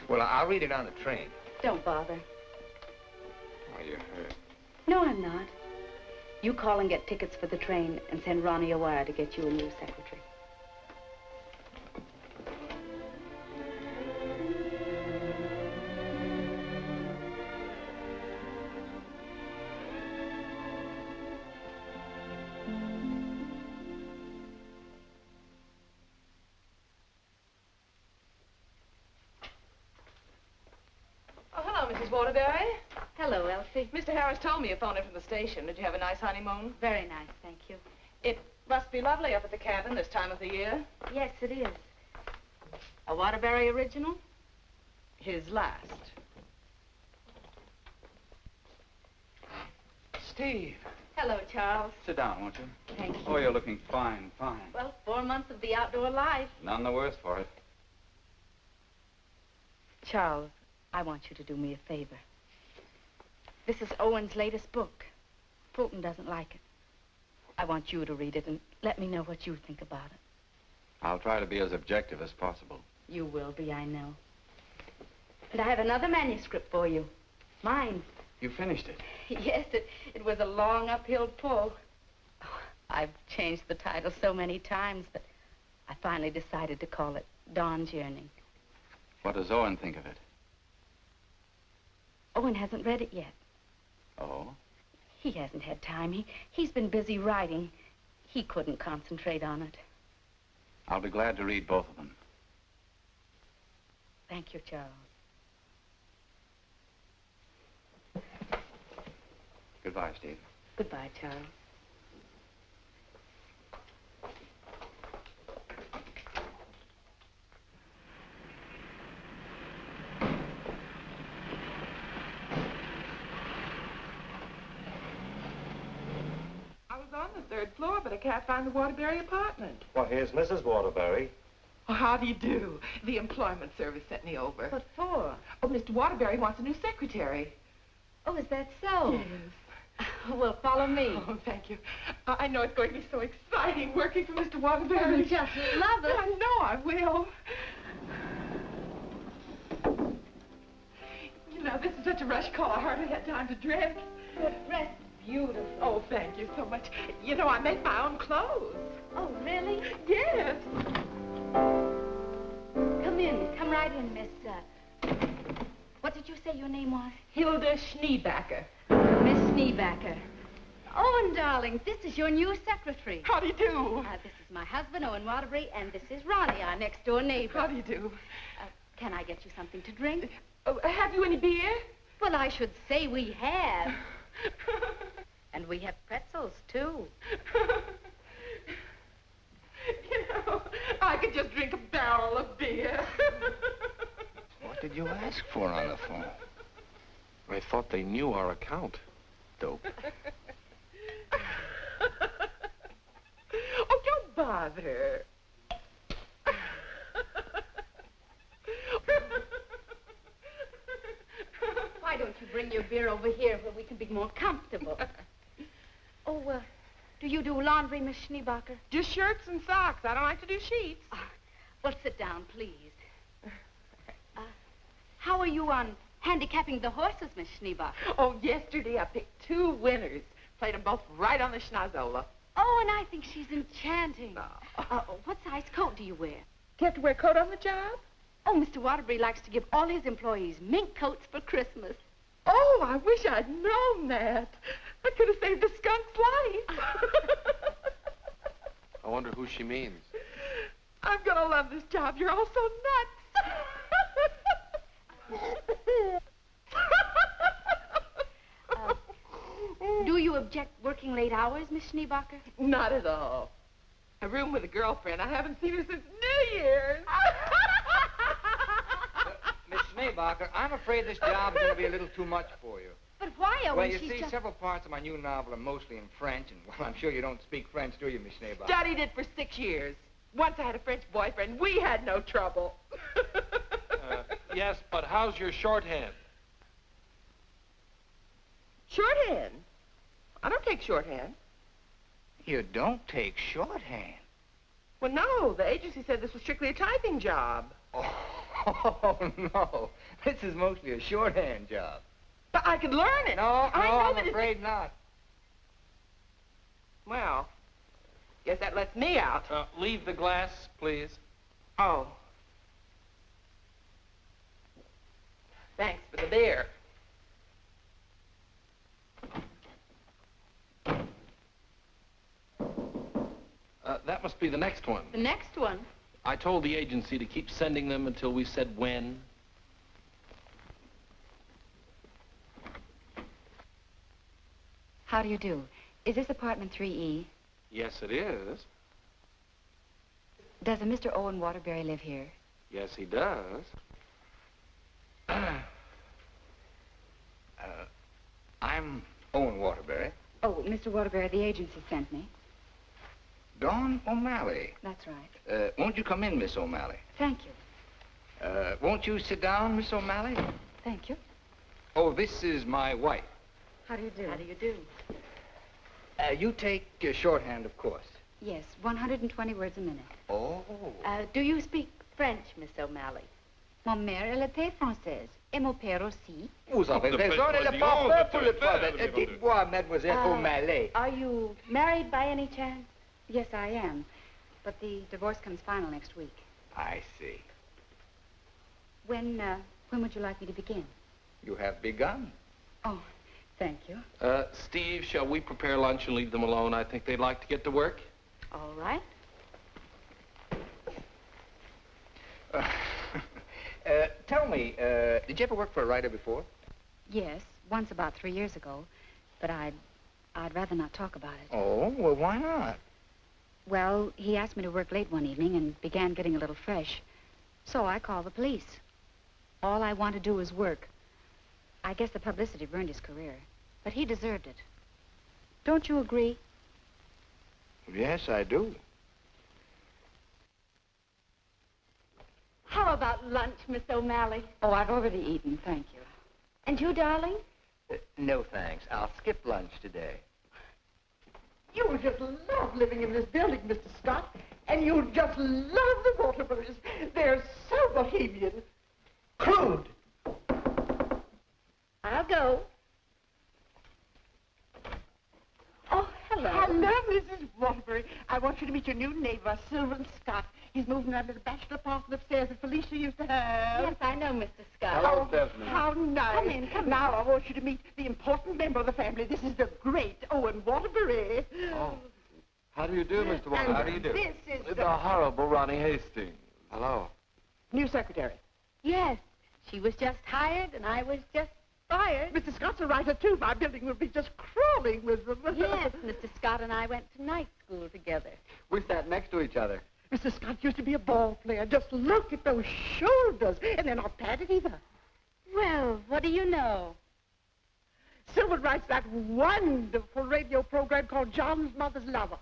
Well, I'll read it on the train. Don't bother. Oh, you're hurt. No, I'm not. You call and get tickets for the train and send Ronnie a wire to get you a new secretary. Oh, hello, Mrs. Waterbury. Hello, Elsie. Mr. Harris told me you phoned in from the station. Did you have a nice honeymoon? Very nice, thank you. It must be lovely up at the cabin this time of the year. Yes, it is. A Waterbury original? His last. Steve. Hello, Charles. Sit down, won't you? Thank you. Oh, you're looking fine, fine. Well, 4 months of the outdoor life. None the worse for it. Charles, I want you to do me a favor. This is Owen's latest book. Fulton doesn't like it. I want you to read it and let me know what you think about it. I'll try to be as objective as possible. You will be, I know. And I have another manuscript for you. Mine. You finished it? Yes, it was a long uphill pull. Oh, I've changed the title so many times, but I finally decided to call it Dawn's Yearning. What does Owen think of it? Owen hasn't read it yet. Oh? He hasn't had time. He's been busy writing. He couldn't concentrate on it. I'll be glad to read both of them. Thank you, Charles. Goodbye, Steve. Goodbye, Charles. I was on the 3rd floor, but I can't find the Waterbury apartment. Well, here's Mrs. Waterbury. Oh, how do you do? The employment service sent me over. What for? Oh, Mr. Waterbury wants a new secretary. Oh, is that so? Yes. Well, follow me. Oh, thank you. I know it's going to be so exciting working for Mr. Waterbury. You'll just love it. I know I will. You know, this is such a rush call. I hardly had time to dress. Your dress is beautiful. Oh, thank you so much. You know, I make my own clothes. Oh, really? Yes. Come in. Come right in, Miss... What did you say your name was? Hilda Schneebacker. Miss Schneebacker. Owen, darling, this is your new secretary. How do you do? This is my husband, Owen Waterbury, and this is Ronnie, our next-door neighbor. How do you do? Can I get you something to drink? Have you any beer? Well, I should say we have. And we have pretzels, too. You know, I could just drink a barrel of beer. What did you ask for on the phone? I thought they knew our account. Dope. Oh, don't bother. Why don't you bring your beer over here where we can be more comfortable? Oh, do you do laundry, Miss Schneebacher? Just shirts and socks. I don't like to do sheets. Well, sit down, please. How are you on handicapping the horses, Miss Schneebacher? Oh, yesterday I picked 2 winners. Played them both right on the schnozola. Oh, and I think she's enchanting. What size coat do you wear? Do you have to wear a coat on the job? Oh, Mr. Waterbury likes to give all his employees mink coats for Christmas. Oh, I wish I'd known that. I could have saved a skunk's life. I wonder who she means. I'm gonna love this job. You're all so nuts. Do you object working late hours, Miss Schneebacher? Not at all. A room with a girlfriend. I haven't seen her since New Year's. Miss Schneebacher, I'm afraid this job's going to be a little too much for you. But why, Owen? Well, you see, several parts of my new novel are mostly in French, and, well, I'm sure you don't speak French, do you, Miss Schneebacher? Studied it for 6 years. Once I had a French boyfriend. We had no trouble. Yes, but how's your shorthand? Shorthand? I don't take shorthand. You don't take shorthand? Well, no. The agency said this was strictly a typing job. Oh, no. This is mostly a shorthand job. But I could learn it. I'm afraid not. Well, guess that lets me out. Leave the glass, please. Oh. Thanks for the beer. That must be the next one. The next one? I told the agency to keep sending them until we said when. How do you do? Is this apartment 3E? Yes, it is. Does a Mr. Owen Waterbury live here? Yes, he does. I'm Owen Waterbury. Oh, Mr. Waterbury, the agency sent me. Dawn O'Malley. That's right. Won't you come in, Miss O'Malley? Thank you. Won't you sit down, Miss O'Malley? Thank you. Oh, this is my wife. How do you do? How do you do? You take shorthand, of course. Yes, 120 words a minute. Oh. Do you speak French, Miss O'Malley? Mon mère, elle était française. Et mon père aussi. Vous avez raison, elle est pas pour le travail. Dites-moi, Mademoiselle O'Malley. Are you married by any chance? Yes, I am. But the divorce comes final next week. I see. When would you like me to begin? You have begun. Oh, thank you. Steve, shall we prepare lunch and leave them alone? I think they'd like to get to work. All right. Tell me, did you ever work for a writer before? Yes, once about 3 years ago. But I'd rather not talk about it. Oh, well, why not? Well, he asked me to work late one evening and began getting a little fresh. So I called the police. All I want to do is work. I guess the publicity ruined his career. But he deserved it. Don't you agree? Yes, I do. How about lunch, Miss O'Malley? Oh, I've already eaten, thank you. And you, darling? No, thanks. I'll skip lunch today. You will just love living in this building, Mr. Scott. And you'll just love the Waterburys. They're so bohemian. Crude. I'll go. Oh, hello. Hello, Mrs. Waterbury. I want you to meet your new neighbor, Sylvan Scott. He's moving that little bachelor apartment upstairs that Felicia used to have. Yes, I know, Mr. Scott. Hello, Stephanie. How nice. Come in, come in. Now I want you to meet the important member of the family. This is the great Owen Waterbury. Oh. How do you do, Mr. Walker? And How do you do? This is The horrible Ronnie Hastings. Hello. new secretary. Yes, she was just hired and I was just fired. Mr. Scott's a writer, too. My building will be just crawling with them. Yes, Mr. Scott and I went to night school together. We sat next to each other. Mr. Scott used to be a ball player. Just look at those shoulders. And they're not padded either. Well, what do you know? Sylvan writes that wonderful radio program called John's Mother's Lover.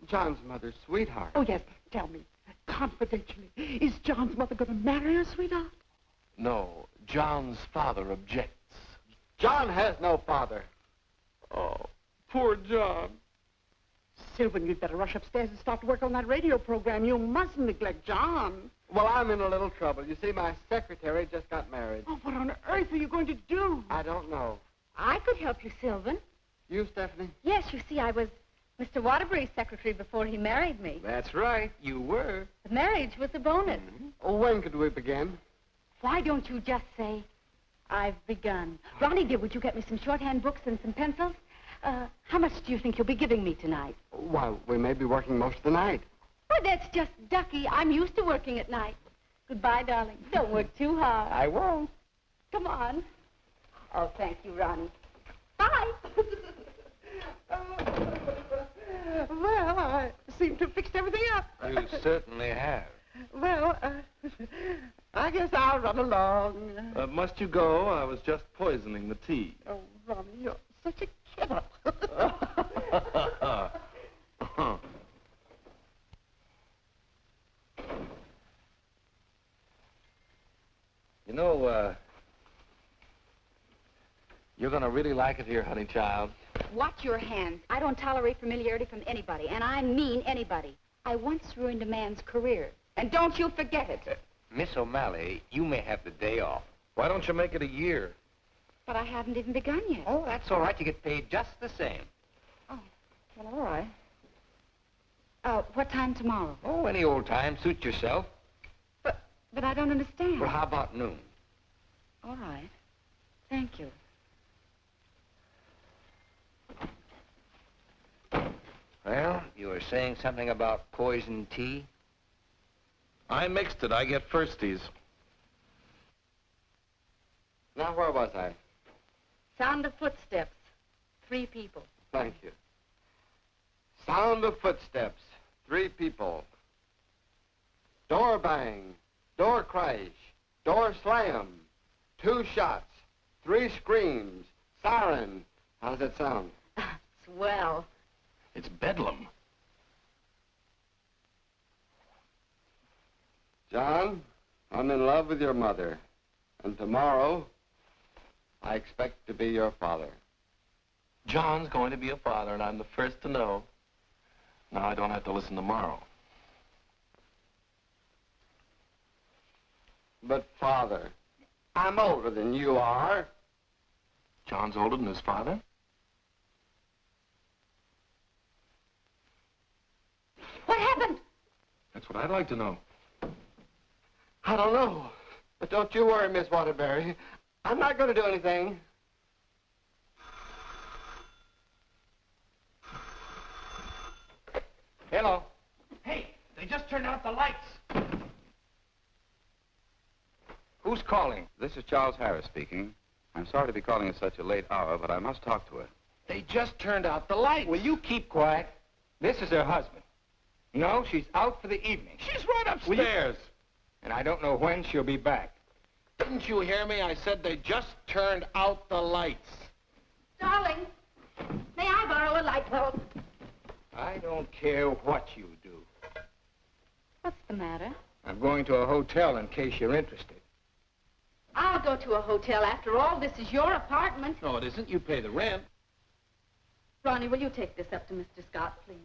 John's mother's sweetheart. Oh, yes. Tell me, confidentially, is John's mother going to marry her, sweetheart? No, John's father objects. John has no father. Oh, poor John. Sylvan, you'd better rush upstairs and start to work on that radio program. You mustn't neglect John. Well, I'm in a little trouble. You see, my secretary just got married. Oh, what on earth are you going to do? I don't know. I could help you, Sylvan. You, Stephanie? Yes, you see, I was Mr. Waterbury's secretary before he married me. That's right. You were. The marriage was a bonus. Oh, when could we begin? Why don't you just say, I've begun? Ronnie, dear, would you get me some shorthand books and some pencils? How much do you think you'll be giving me tonight? Why, we may be working most of the night. Oh, that's just ducky. I'm used to working at night. Goodbye, darling. Don't work too hard. I won't. Come on. Oh, thank you, Ronnie. Bye. Well, I seem to have fixed everything up. You certainly have. Well, I guess I'll run along. Must you go? I was just poisoning the tea. Oh, Ronnie, you're such a kidder. You know, you're going to really like it here, honey child. Watch your hands. I don't tolerate familiarity from anybody, and I mean anybody. I once ruined a man's career, and don't you forget it. Miss O'Malley, you may have the day off. Why don't you make it a year? But I haven't even begun yet. Oh, that's all right. You get paid just the same. Oh, well, all right. What time tomorrow? Oh, any old time. Suit yourself. But I don't understand. Well, how about noon? All right. Thank you. Well, you were saying something about poison tea? I mixed it. I get firsties. Now, where was I? Sound of footsteps. 3 people. Thank you. Sound of footsteps. 3 people. Door bang. Door crash. Door slam. 2 shots. 3 screams. Siren. How does it sound? Swell. It's bedlam. John, I'm in love with your mother. And tomorrow, I expect to be your father. John's going to be a father, and I'm the first to know. Now I don't have to listen tomorrow. But, Father, I'm older than you are. John's older than his father? What happened? That's what I'd like to know. I don't know. But don't you worry, Miss Waterbury. I'm not going to do anything. Hello. Hey, they just turned out the lights. Who's calling? This is Charles Harris speaking. I'm sorry to be calling at such a late hour, but I must talk to her. They just turned out the lights. Will you keep quiet? This is her husband. No, she's out for the evening. She's right upstairs. And I don't know when she'll be back. Didn't you hear me? I said they just turned out the lights. Darling, may I borrow a light bulb? I don't care what you do. What's the matter? I'm going to a hotel in case you're interested. I'll go to a hotel. After all, this is your apartment. No, it isn't. You pay the rent. Ronnie, will you take this up to Mr. Scott, please?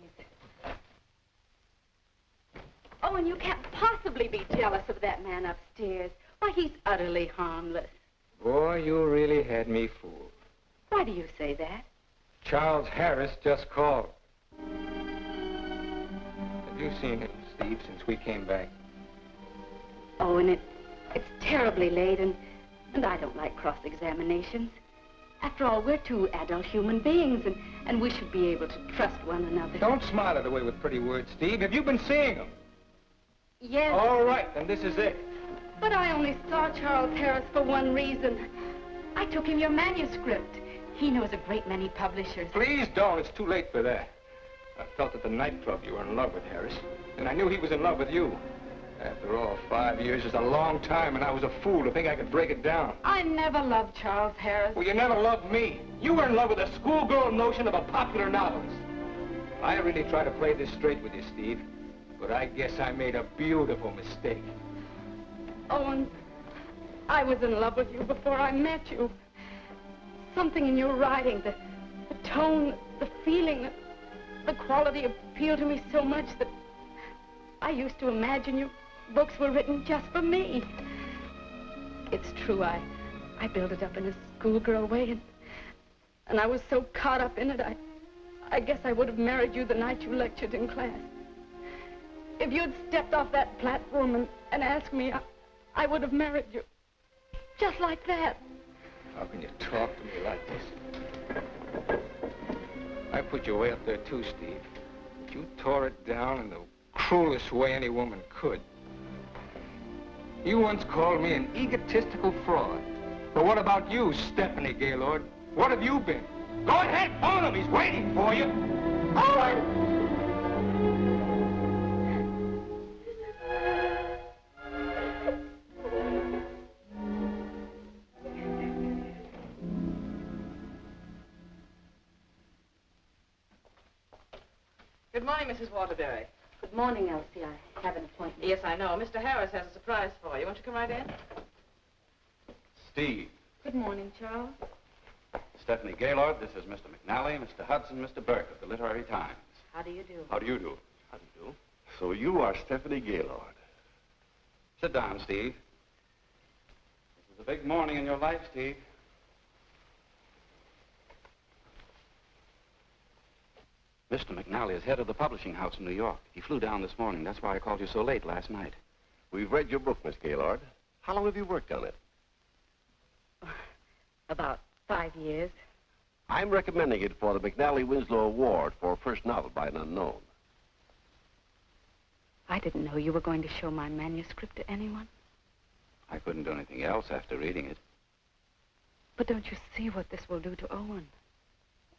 Oh, and you can't possibly be jealous of that man upstairs. Why, he's utterly harmless. Boy, you really had me fooled. Why do you say that? Charles Harris just called. Have you seen him, Steve, since we came back? Oh, and it's terribly late, and I don't like cross-examinations. After all, we're two adult human beings, and we should be able to trust one another. Don't smile it away with pretty words, Steve. Have you been seeing him? Yes. All right, then this is it. But I only saw Charles Harris for one reason. I took him your manuscript. He knows a great many publishers. Please don't. It's too late for that. I felt at the nightclub you were in love with Harris, and I knew he was in love with you. After all, 5 years is a long time, and I was a fool to think I could break it down. I never loved Charles Harris. Well, you never loved me. You were in love with a schoolgirl notion of a popular novelist. I really try to play this straight with you, Steve, but I guess I made a beautiful mistake. Owen, I was in love with you before I met you. Something in your writing, the tone, the feeling, the quality appealed to me so much that I used to imagine your books were written just for me. It's true, I built it up in a schoolgirl way, and I was so caught up in it, I guess I would have married you the night you lectured in class. If you'd stepped off that platform and asked me, I would have married you. Just like that. How can you talk to me like this? I put you way up there too, Steve. But you tore it down in the cruelest way any woman could. You once called me an egotistical fraud. But what about you, Stephanie Gaylord? What have you been? Go ahead, phone him. He's waiting for you. Owen! Good morning, Mrs. Waterbury. Good morning, Elsie. I have an appointment. Yes, I know. Mr. Harris has a surprise for you. Won't you come right in? Steve. Good morning, Charles. Stephanie Gaylord, this is Mr. McNally, Mr. Hudson, Mr. Burke of the Literary Times. How do you do? How do you do? How do you do? So you are Stephanie Gaylord. Sit down, Steve. This is a big morning in your life, Steve. Mr. McNally is head of the publishing house in New York. He flew down this morning. That's why I called you so late last night. We've read your book, Miss Gaylord. How long have you worked on it? About 5 years. I'm recommending it for the McNally Winslow Award for first novel by an unknown. I didn't know you were going to show my manuscript to anyone. I couldn't do anything else after reading it. But don't you see what this will do to Owen?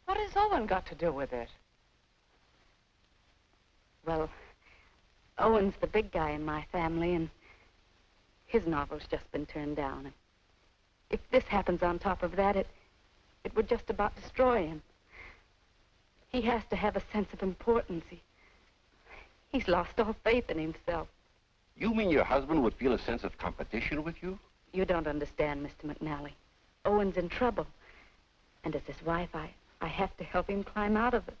What has Owen got to do with it? Well, Owen's the big guy in my family, and his novel's just been turned down. And if this happens on top of that, it would just about destroy him. He has to have a sense of importance. He's lost all faith in himself. You mean your husband would feel a sense of competition with you? You don't understand, Mr. McNally. Owen's in trouble. And as his wife, I have to help him climb out of it.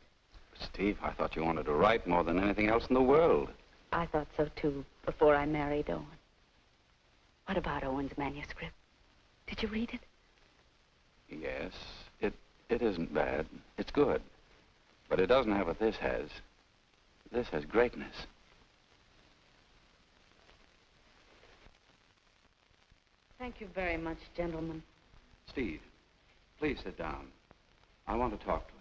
Steve, I thought you wanted to write more than anything else in the world. I thought so, too, before I married Owen. What about Owen's manuscript? Did you read it? Yes, it isn't bad. It's good. But it doesn't have what this has. This has greatness. Thank you very much, gentlemen. Steve, please sit down. I want to talk to you.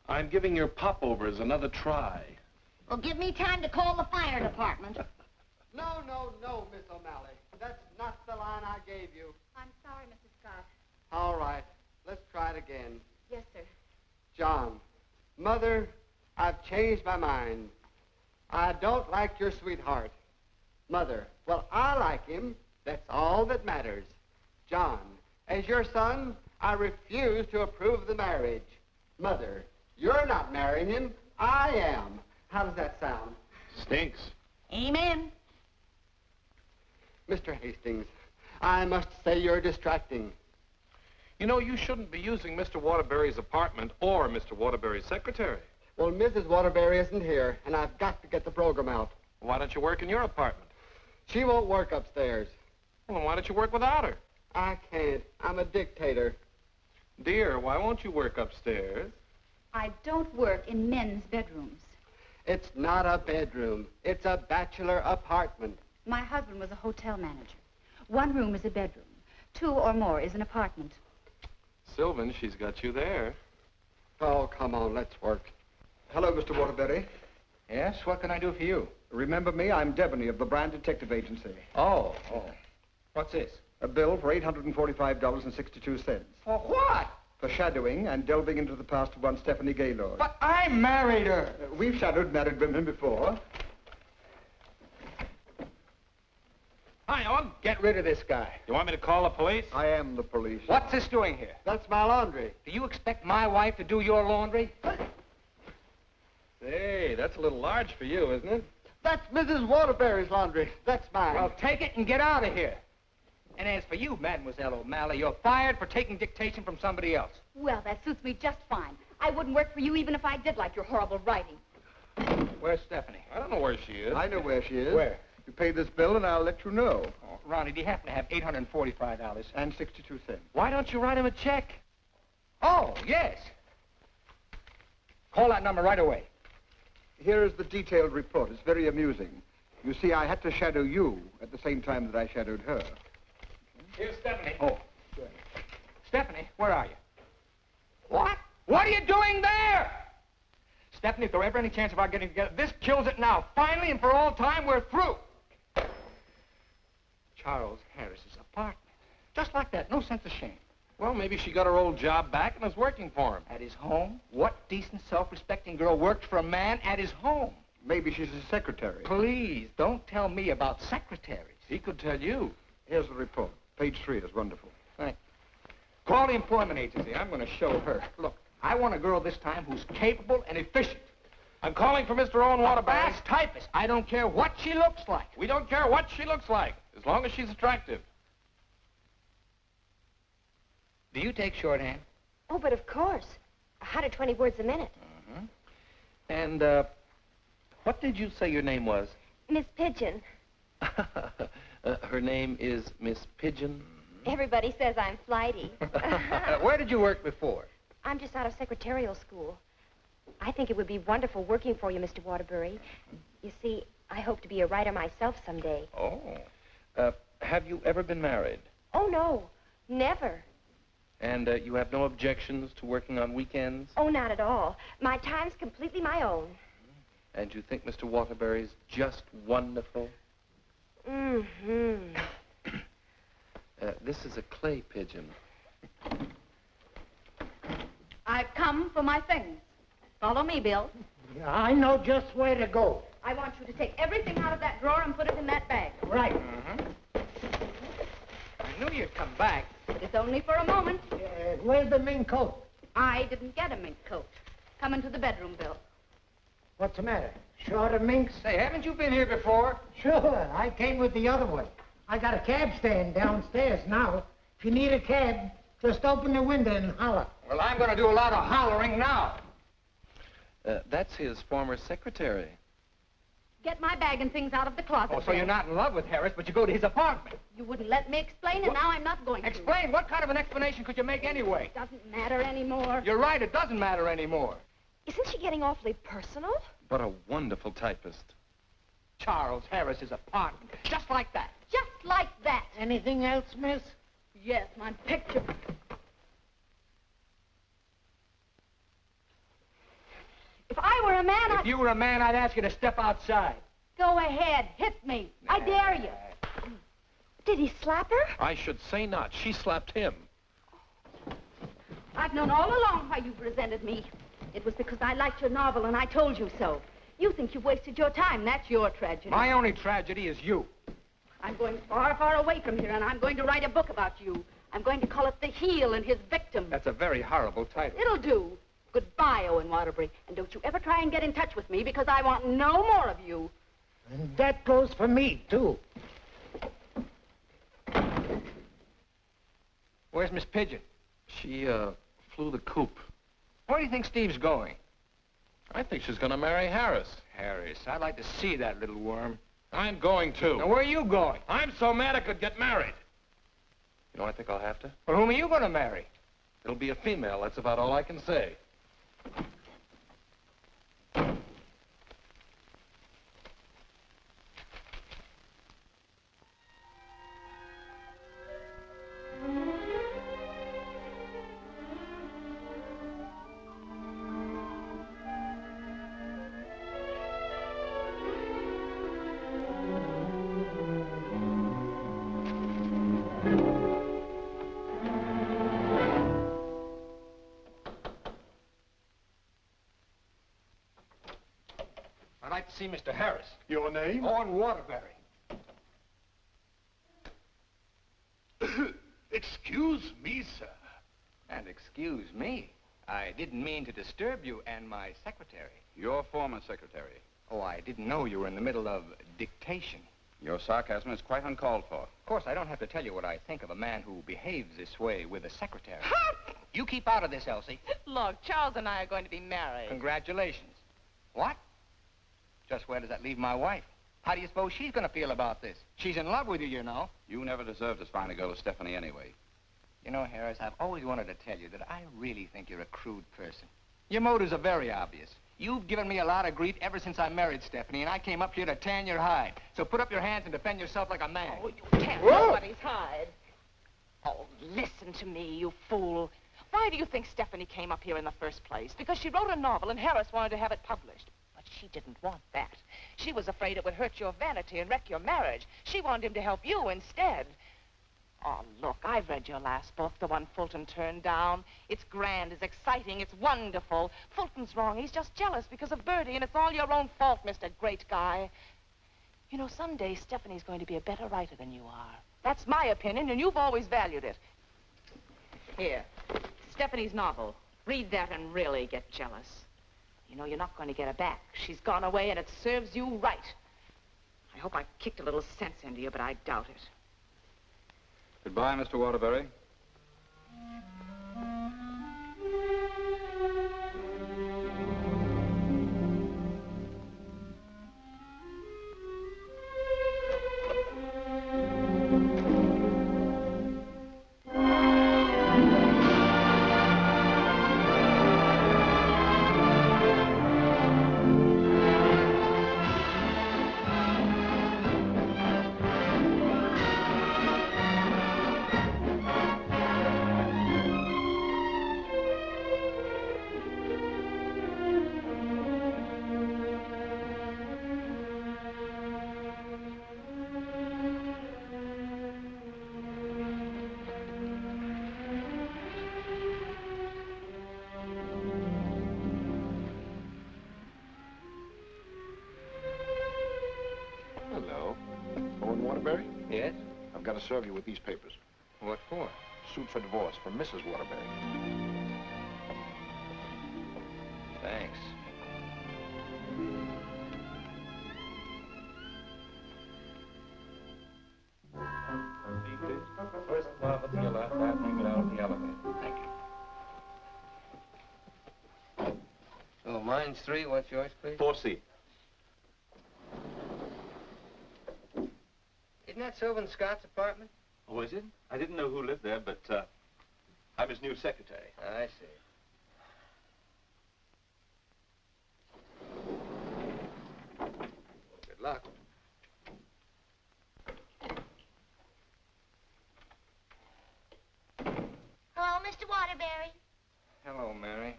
I'm giving your popovers another try. Well, give me time to call the fire department. No, Miss O'Malley. That's not the line I gave you. I'm sorry, Mrs. Scott. All right. Let's try it again. Yes, sir. John, Mother, I've changed my mind. I don't like your sweetheart. Mother, well, I like him. That's all that matters. John, as your son, I refuse to approve the marriage. Mother, you're not marrying him. I am. How does that sound? Stinks. Amen. Mr. Hastings, I must say you're distracting. You know, you shouldn't be using Mr. Waterbury's apartment or Mr. Waterbury's secretary. Well, Mrs. Waterbury isn't here, and I've got to get the program out. Why don't you work in your apartment? She won't work upstairs. Well, then why don't you work without her? I can't. I'm a dictator. Dear, why won't you work upstairs? I don't work in men's bedrooms. It's not a bedroom. It's a bachelor apartment. My husband was a hotel manager. One room is a bedroom. Two or more is an apartment. Sylvan, she's got you there. Oh, come on, let's work. Hello, Mr. Waterbury. Yes, what can I do for you? Remember me? I'm Devaney of the Brand Detective Agency. Oh. What's this? A bill for $845.62. For what? For shadowing and delving into the past of one Stephanie Gaylord. But I married her. We've shadowed married women before. Hi, Owen. Get rid of this guy. You want me to call the police? I am the police. What's this doing here? That's my laundry. Do you expect my wife to do your laundry? Say, that's a little large for you, isn't it? That's Mrs. Waterbury's laundry. That's mine. Well, take it and get out of here. And as for you, Mademoiselle O'Malley, you're fired for taking dictation from somebody else. Well, that suits me just fine. I wouldn't work for you even if I did like your horrible writing. Where's Stephanie? I don't know where she is. I know where she is. Where? You pay this bill and I'll let you know. Oh, Ronnie, do you happen to have $845? And 62 cents. Why don't you write him a check? Oh, yes. Call that number right away. Here is the detailed report. It's very amusing. You see, I had to shadow you at the same time that I shadowed her. Here's Stephanie. Oh, good. Stephanie, where are you? What? What are you doing there? Stephanie, if there were ever any chance of our getting together, this kills it now. Finally and for all time, we're through. Charles Harris's apartment. Just like that. No sense of shame. Well, maybe she got her old job back and is working for him. At his home? What decent, self-respecting girl worked for a man at his home? Maybe she's a secretary. Please, don't tell me about secretaries. He could tell you. Here's the report. Page 3 is wonderful. Thanks. Call the employment agency. I'm going to show her. Look, I want a girl this time who's capable and efficient. I'm calling for Mr. Owen Waterbury. A fast typist. I don't care what she looks like. We don't care what she looks like, as long as she's attractive. Do you take shorthand? Oh, but of course. 120 words a minute. And, what did you say your name was? Miss Pigeon. Her name is Miss Pigeon. Everybody says I'm flighty. Where did you work before? I'm just out of secretarial school. I think it would be wonderful working for you, Mr. Waterbury. You see, I hope to be a writer myself someday. Oh. Have you ever been married? Oh, no. Never. And you have no objections to working on weekends? Oh, not at all. My time's completely my own. And you think Mr. Waterbury's just wonderful? Mm-hmm. This is a clay pigeon. I've come for my things. Follow me, Bill. I know just where to go. I want you to take everything out of that drawer and put it in that bag. Right. I knew you'd come back. But it's only for a moment. Where's the mink coat? I didn't get a mink coat. Come into the bedroom, Bill. What's the matter? Short of minks? Say, haven't you been here before? Sure. I came with the other one. I got a cab stand downstairs now. If you need a cab, just open the window and holler. Well, I'm going to do a lot of hollering now. That's his former secretary. Get my bag and things out of the closet. Oh, so you're not in love with Harris, but you go to his apartment. You wouldn't let me explain, and now I'm not going to. Explain? What kind of an explanation could you make anyway? It doesn't matter anymore. You're right, it doesn't matter anymore. Isn't she getting awfully personal? But a wonderful typist. Charles Harris's apartment. Just like that. Just like that. Anything else, miss? Yes, my picture. If I were a man, If you were a man, I'd ask you to step outside. Go ahead, hit me. I dare you. Did he slap her? I should say not. She slapped him. I've known all along why you've resented me. It was because I liked your novel and I told you so. You think you've wasted your time. That's your tragedy. My only tragedy is you. I'm going far, far away from here, and I'm going to write a book about you. I'm going to call it The Heel and His Victim. That's a very horrible title. It'll do. Goodbye, Owen Waterbury. And don't you ever try and get in touch with me, because I want no more of you. And that goes for me, too. Where's Miss Pigeon? She, flew the coop. Where do you think Steve's going? I think she's going to marry Harris. Harris. I'd like to see that little worm. I'm going to. Now, where are you going? I'm so mad I could get married. You know, I think I'll have to. Well, whom are you going to marry? It'll be a female. That's about all I can say. I'd like to see Mr. Harris. Your name? Owen Waterbury. Excuse me, sir. And excuse me. I didn't mean to disturb you and my secretary. Your former secretary. Oh, I didn't know you were in the middle of dictation. Your sarcasm is quite uncalled for. Of course, I don't have to tell you what I think of a man who behaves this way with a secretary. You keep out of this, Elsie. Look, Charles and I are going to be married. Congratulations. What? Just where does that leave my wife? How do you suppose she's going to feel about this? She's in love with you, you know. You never deserved as fine a girl as Stephanie anyway. You know, Harris, I've always wanted to tell you that I really think you're a crude person. Your motives are very obvious. You've given me a lot of grief ever since I married Stephanie, and I came up here to tan your hide. So put up your hands and defend yourself like a man. Oh, you can't nobody's hide. Oh, listen to me, you fool. Why do you think Stephanie came up here in the first place? Because she wrote a novel and Harris wanted to have it published. But she didn't want that. She was afraid it would hurt your vanity and wreck your marriage. She wanted him to help you instead. Oh, look, I've read your last book, the one Fulton turned down. It's grand, it's exciting, it's wonderful. Fulton's wrong. He's just jealous because of Bertie, and it's all your own fault, Mr. Great Guy. You know, someday Stephanie's going to be a better writer than you are. That's my opinion, and you've always valued it. Here, Stephanie's novel. Read that and really get jealous. You know, you're not going to get her back. She's gone away, and it serves you right. I hope I kicked a little sense into you, but I doubt it. Goodbye, Mr. Waterbury. got to serve you with these papers. What for? Suit for divorce from Mrs. Waterbury. Thanks. First marble to your left, I'll bring it out the elevator. Thank you. Oh, mine's 3. What's yours, please? 4C. Isn't that Sylvan Scott's apartment? Oh, is it? I didn't know who lived there, but I'm his new secretary. I see. Good luck. Hello, Mr. Waterbury. Hello, Mary.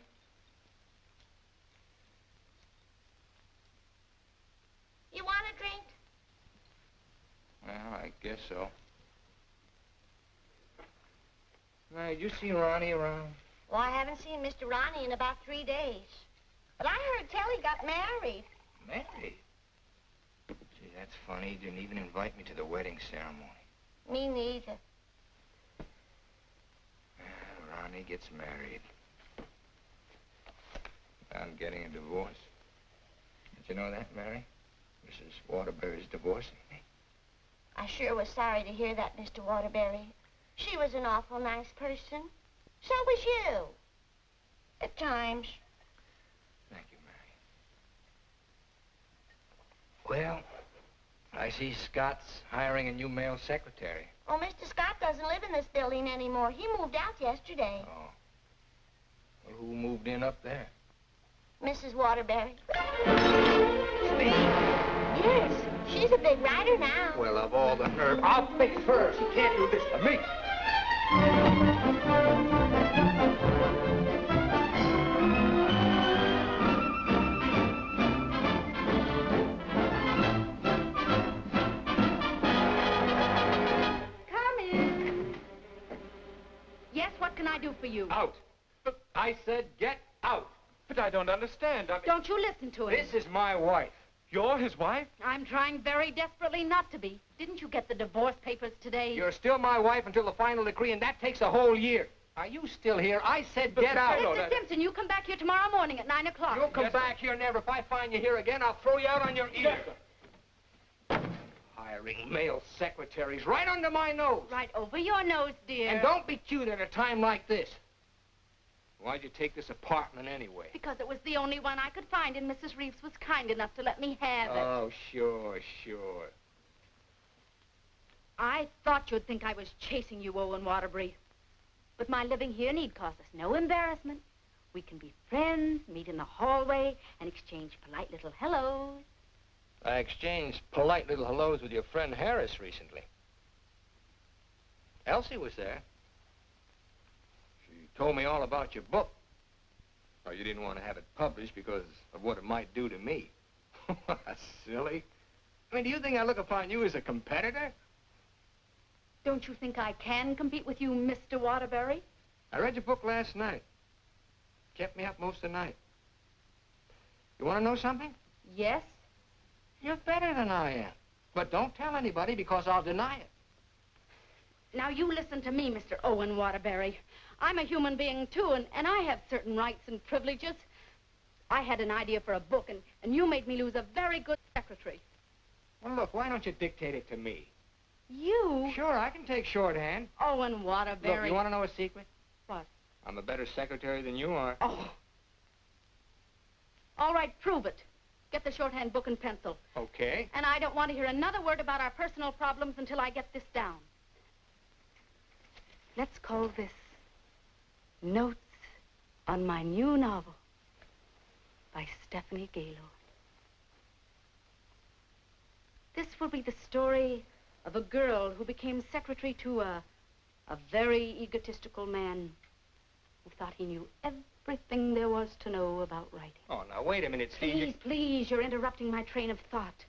You want a drink? Well, I guess so. Mary, did you see Ronnie around? Well, I haven't seen Mr. Ronnie in about 3 days. But I heard Telly got married. Married? Gee, that's funny. He didn't even invite me to the wedding ceremony. Me neither. Ronnie gets married. I'm getting a divorce. Did you know that, Mary? Mrs. Waterbury's divorcing me. I sure was sorry to hear that, Mr. Waterbury. She was an awful nice person. So was you. At times. Thank you, Mary. Well, I see Scott's hiring a new male secretary. Oh, Mr. Scott doesn't live in this building anymore. He moved out yesterday. Oh. Well, who moved in up there? Mrs. Waterbury. Steve? Yes, she's a big writer now. Well, of all the nerve. I'll think first. You can't do this to me. Come in. Yes, what can I do for you? Out. But I said get out. But I don't understand. Don't you listen to him. This is my wife. You're his wife? I'm trying very desperately not to be. Didn't you get the divorce papers today? You're still my wife until the final decree, and that takes a whole year. Are you still here? I said get out. Mr. Simpson, you come back here tomorrow morning at 9 o'clock. You'll come back here never. If I find you here again, I'll throw you out on your ear. Hiring male secretaries right under my nose. Right over your nose, dear. And don't be cute at a time like this. Why'd you take this apartment anyway? Because it was the only one I could find, and Mrs. Reeves was kind enough to let me have it. Oh, sure, sure. I thought you'd think I was chasing you, Owen Waterbury. But my living here need cause us no embarrassment. We can be friends, meet in the hallway, and exchange polite little hellos. I exchanged polite little hellos with your friend Harris recently. Elsie was there. She told me all about your book. Oh, you didn't want to have it published because of what it might do to me. Silly. I mean, do you think I look upon you as a competitor? Don't you think I can compete with you, Mr. Waterbury? I read your book last night. Kept me up most of the night. You want to know something? Yes. You're better than I am. But don't tell anybody because I'll deny it. Now, you listen to me, Mr. Owen Waterbury. I'm a human being, too, and I have certain rights and privileges. I had an idea for a book, and you made me lose a very good secretary. Well, look, why don't you dictate it to me? You? Sure, I can take shorthand. Owen Waterbury. Look, you want to know a secret? What? I'm a better secretary than you are. Oh. All right, prove it. Get the shorthand book and pencil. Okay. And I don't want to hear another word about our personal problems until I get this down. Let's call this Notes on My New Novel by Stephanie Gaylord. This will be the story of a girl who became secretary to a very egotistical man who thought he knew everything there was to know about writing. Oh, now, wait a minute, Steve. Please, you're interrupting my train of thought.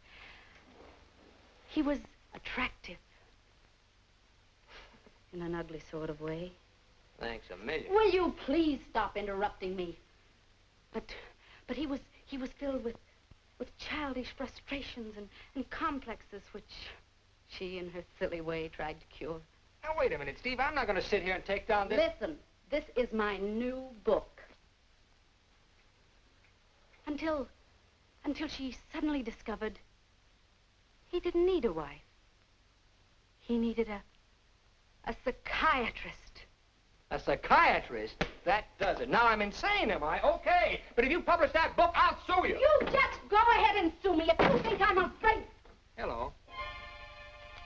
He was attractive. In an ugly sort of way. Thanks a million. Will you please stop interrupting me? But he was filled with childish frustrations and complexes which she, in her silly way, tried to cure. Now, wait a minute, Steve. I'm not going to sit here and take down this... Listen, this is my new book. Until she suddenly discovered he didn't need a wife. He needed a psychiatrist. A psychiatrist? That does it. Now I'm insane, am I? Okay. But if you publish that book, I'll sue you. You just go ahead and sue me if you think I'm afraid. Hello.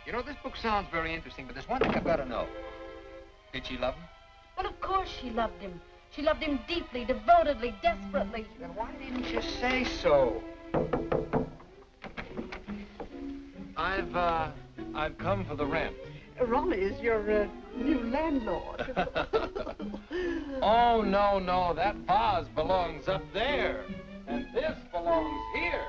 You know, this book sounds very interesting, but there's one thing I've got to know. Did she love him? Well, of course she loved him. She loved him deeply, devotedly, desperately. Then why didn't you say so? I've come for the rent. Ronnie is your new landlord. Oh, no, that vase belongs up there. And this belongs here.